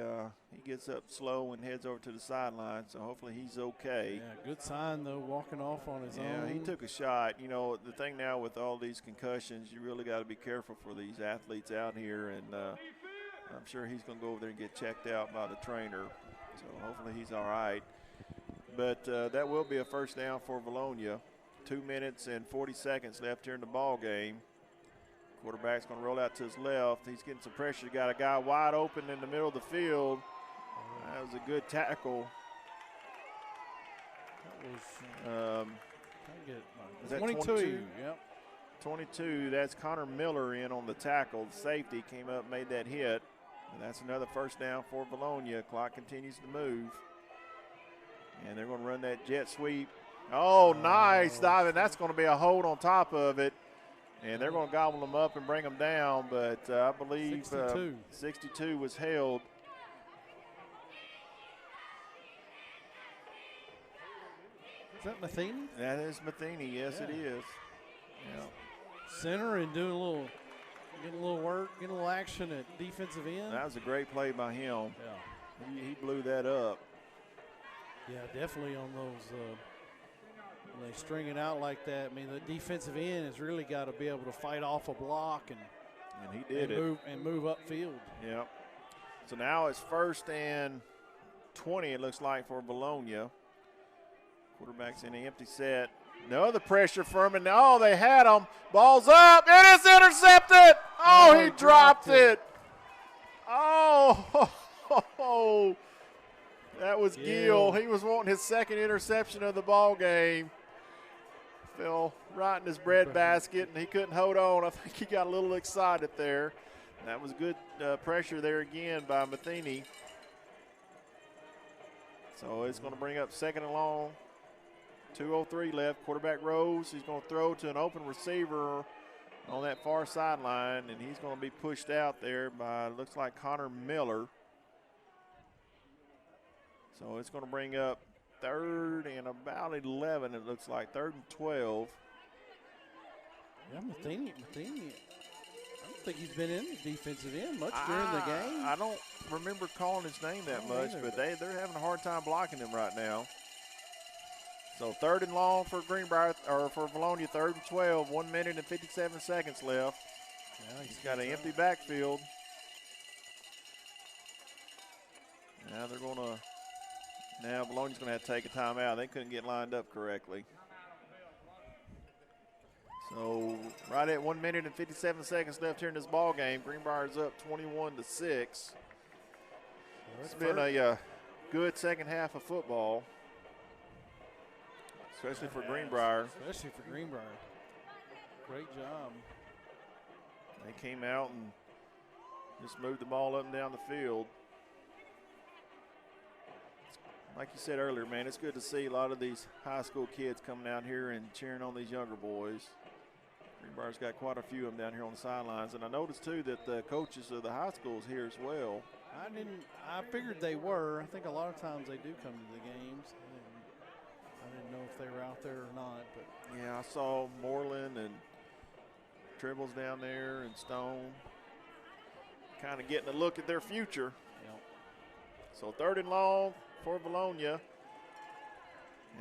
gets up slow and heads over to the sideline, so hopefully he's okay. Yeah, good sign, though, walking off on his own. Yeah, he took a shot. You know, the thing now with all these concussions, you really got to be careful for these athletes out here, and I'm sure he's going to go over there and get checked out by the trainer, so hopefully he's all right. But that will be a first down for Vilonia. 2 minutes and 40 seconds left here in the ball game. Quarterback's going to roll out to his left. He's getting some pressure. Got a guy wide open in the middle of the field. That was a good tackle. That was 22. Yep. 22. That's Connor Miller in on the tackle. The safety came up, made that hit. And that's another first down for Vilonia. Clock continues to move. And they're going to run that jet sweep. Oh, nice diving. That's going to be a hold on top of it. And they're going to gobble them up and bring them down, but I believe 62 was held. that Matheny? That is Matheny. Yes, it is. Yeah. Center and doing getting a little work, getting a little action at defensive end. That was a great play by him. Yeah. He blew that up. Yeah, definitely on those. When they string it out like that, I mean, the defensive end has really got to be able to fight off a block and he did move upfield. Yep. So now it's 1st and 20, it looks like, for Vilonia. Quarterback's in the empty set. No, the pressure from him. Oh, they had him. Ball's up, and it's intercepted. Oh, he dropped it. Oh, that was Gill. He was wanting his 2nd interception of the ball game. Fell right in his bread basket, and he couldn't hold on. I think he got a little excited there. That was good pressure there again by Matheny. So it's going to bring up 2nd and long. 2:03 left. Quarterback Rose. He's going to throw to an open receiver on that far sideline, and he's going to be pushed out there by, looks like, Connor Miller. So it's going to bring up 3rd and about 11, it looks like. 3rd and 12. Yeah, Matheny. I don't think he's been in the defensive end much during the game. I don't remember calling his name that much, but they're having a hard time blocking him right now. So 3rd and long for Greenbrier, or for Vilonia, 3rd and 12, 1 minute and 57 seconds left. Yeah, he's got an empty backfield. Now they're going to, now Vilonia's going to have to take a timeout. They couldn't get lined up correctly. So right at 1 minute and 57 seconds left here in this ball game. Greenbrier's up 21-6. It's been a good second half of football, especially for Greenbrier. Especially for Greenbrier. Great job. They came out and just moved the ball up and down the field. Like you said earlier, man, it's good to see a lot of these high school kids coming out here and cheering on these younger boys. Greenbrier's got quite a few of them down here on the sidelines. And I noticed, too, that the coaches of the high schools here as well. I figured they were. I think a lot of times they do come to the games. I didn't know if they were out there or not. But yeah, I saw Moreland and Tribbles down there and Stone kind of getting a look at their future. Yep. So 3rd and long for Vilonia.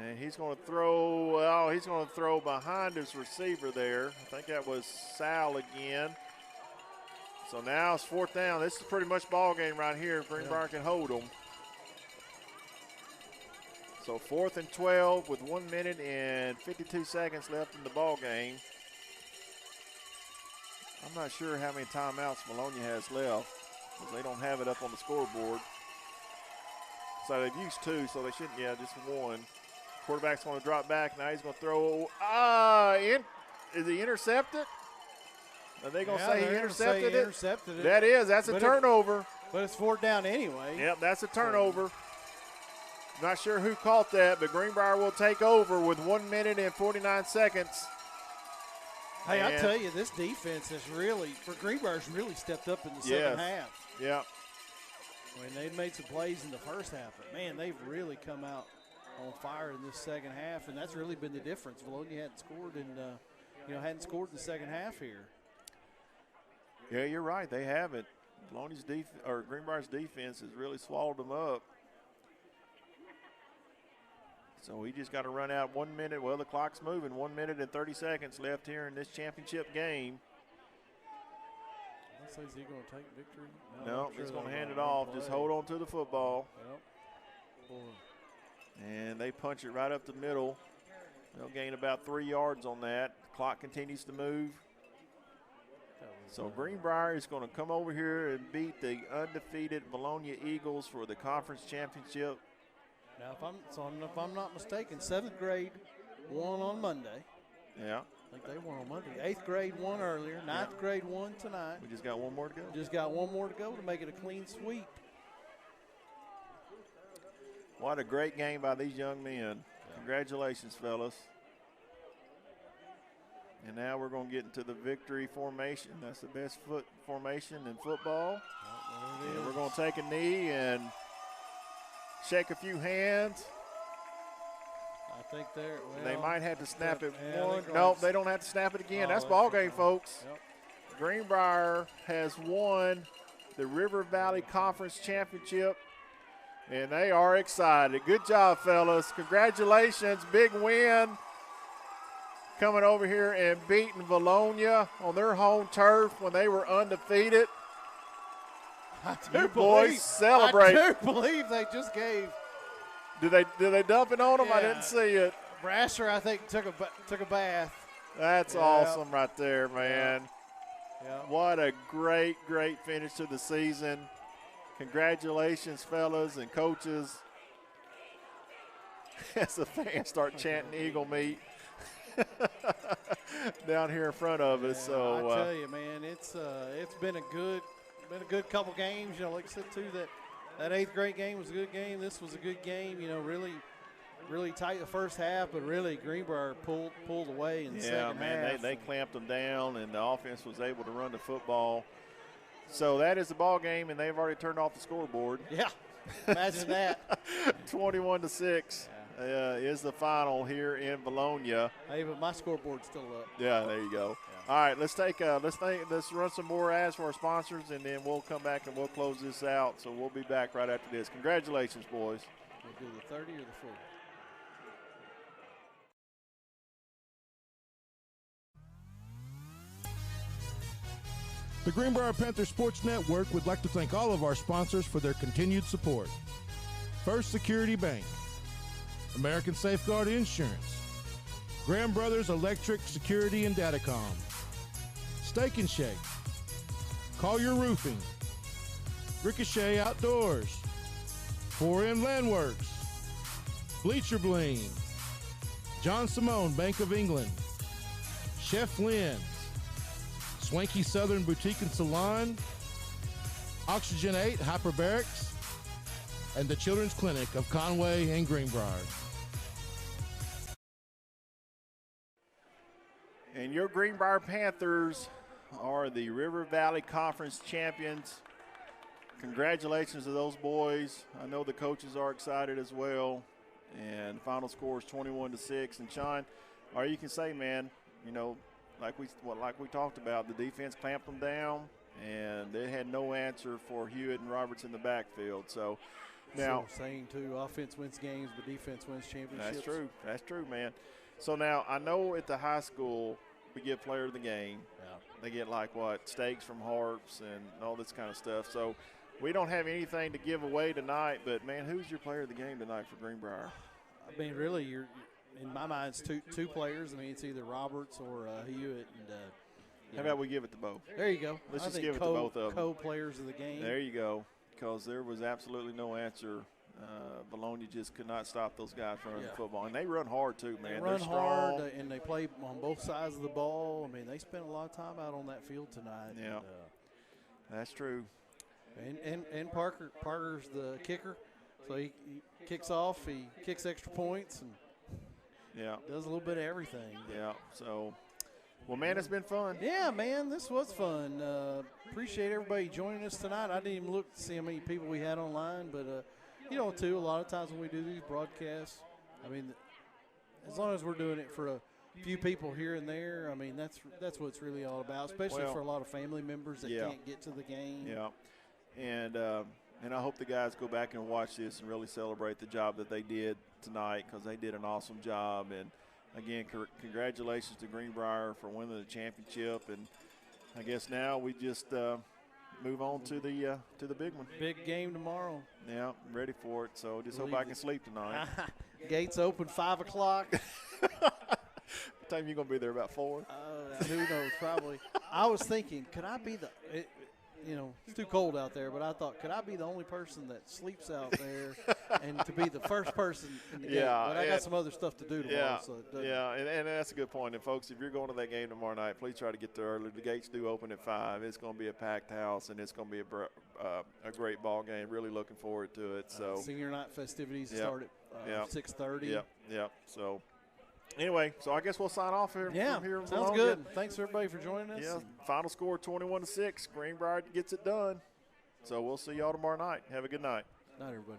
And he's going to throw, he's going to throw behind his receiver there. I think that was Sal again. So now it's 4th down. This is pretty much ball game right here if Greenbrier can hold them. So 4th and 12 with 1 minute and 52 seconds left in the ball game. I'm not sure how many timeouts Vilonia has left because they don't have it up on the scoreboard. So they've used 2, so they shouldn't, just 1. Quarterback's going to drop back. Now he's going to throw. Is he intercepted? Are they going to say he intercepted it? That's a turnover. But it's 4th down anyway. Yep, that's a turnover. Not sure who caught that, but Greenbrier will take over with 1 minute and 49 seconds. Hey, I tell you, this defense has really, for Greenbrier's really stepped up in the second half. Yeah. I mean, they've made some plays in the first half, but, man, they've really come out on fire in this second half, and that's really been the difference. Vilonia hadn't scored in the second half here. Yeah, you're right. They haven't. Greenbrier's defense has really swallowed them up. So we just got to run out 1 minute. Well, the clock's moving. 1 minute and 30 seconds left here in this championship game. Is he going to take victory? No, he's going to hand it off. Just hold on to the football. Yep. And they punch it right up the middle. They'll gain about 3 yards on that. The clock continues to move. So Greenbrier is going to come over here and beat the undefeated Vilonia Eagles for the conference championship. Now, if I'm not mistaken, 7th grade won on Monday. Yeah. I think they won on Monday. 8th grade won earlier. 9th grade won tonight. We just got 1 more to go. Just got 1 more to go to make it a clean sweep. What a great game by these young men. Congratulations, fellas. And now we're going to get into the victory formation. That's the best foot formation in football. And we're going to take a knee and shake a few hands. think they might have to snap it yeah, one. Nope, they don't have to snap it again. That's ball game, folks. Yep. Greenbrier has won the River Valley Conference Championship, and they are excited. Good job, fellas. Congratulations. Big win coming over here and beating Vilonia on their home turf when they were undefeated. You boys celebrate. I do believe they just gave. Did they dump it on them? I Yeah. didn't see it. Brasher, I think, took a bath. That's awesome right there, man. Yeah. What a great, great finish to the season. Congratulations, fellas and coaches. As the fans start chanting Eagle Meat down here in front of us. So I tell you, man, it's been a good couple games. You know, like I said too, that 8th grade game was a good game. This was a good game. You know, really tight the first half, but really Greenbrier pulled away in the second half. They clamped them down, and the offense was able to run the football. So that is the ball game, and they've already turned off the scoreboard. Yeah, imagine that. 21-6 is the final here in Vilonia. Hey, but my scoreboard's still up. Yeah, there you go. Yeah. All right, let's run some more ads for our sponsors, and then we'll come back and we'll close this out. So we'll be back right after this. Congratulations, boys. We'll do the 30 or the 40. The Greenbrier Panthers Sports Network would like to thank all of our sponsors for their continued support. First Security Bank, American Safeguard Insurance, Graham Brothers Electric Security and Datacom, Steak and Shake, Collier Roofing, Ricochet Outdoors, 4M Landworks, Bleacher Bling, John Simone Bank of England, Chef Lynn's, Swanky Southern Boutique and Salon, Oxygen 8 Hyperbarics, and the Children's Clinic of Conway and Greenbrier. And your Greenbrier Panthers are the River Valley Conference champions. Congratulations to those boys. I know the coaches are excited as well. And the final score is 21-6. And Sean, all you can say, man, you know, like we talked about, the defense clamped them down, and they had no answer for Hewitt and Roberts in the backfield. So now, saying too, offense wins games, but defense wins championships. That's true. That's true, man. So now I know at the high school we get player of the game. Yeah. They get steaks from Harps and all this kind of stuff. So we don't have anything to give away tonight. But man, who's your player of the game tonight for Greenbrier? I mean, really, you're in my mind, it's two players. I mean, it's either Roberts or Hewitt. And how about we give it to both? There you go. Let's just give it to both of them. Co-players of the game. There you go. Because there was absolutely no answer. Vilonia just could not stop those guys from running the football. And they run hard, too, man. They run They're hard, strong. and they play on both sides of the ball. I mean, they spent a lot of time out on that field tonight. Yeah, that's true. And Parker's the kicker. So he kicks off, he kicks extra points, and does a little bit of everything. Yeah, so, well, man, it's been fun. Yeah, man, this was fun. Appreciate everybody joining us tonight. I didn't even look to see how many people we had online, but, you know, too, a lot of times when we do these broadcasts, I mean, as long as we're doing it for a few people here and there, I mean, that's what it's really all about, especially for a lot of family members that can't get to the game. Yeah, and I hope the guys go back and watch this and really celebrate the job that they did tonight, because they did an awesome job. And, again, congratulations to Greenbrier for winning the championship. And I guess now we just move on to the big one. Big game tomorrow. Yeah, I'm ready for it. So just hope I can sleep tonight. Gates open 5 o'clock. What time you going to be there, about 4? Who knows, probably. I was thinking, could I be you know, it's too cold out there, but I thought, could I be the only person that sleeps out there and to be the first person in the game? But I got some other stuff to do tomorrow. And that's a good point. And, folks, if you're going to that game tomorrow night, please try to get there early. The gates do open at 5. It's going to be a packed house, and it's going to be a great ball game. Really looking forward to it. So senior night festivities start at 6:30. Yep. So, anyway, so I guess we'll sign off here. Yeah, from here sounds good. Thanks, everybody, for joining us. Yeah, final score 21-6. Greenbrier gets it done. So we'll see y'all tomorrow night. Have a good night. Night, everybody.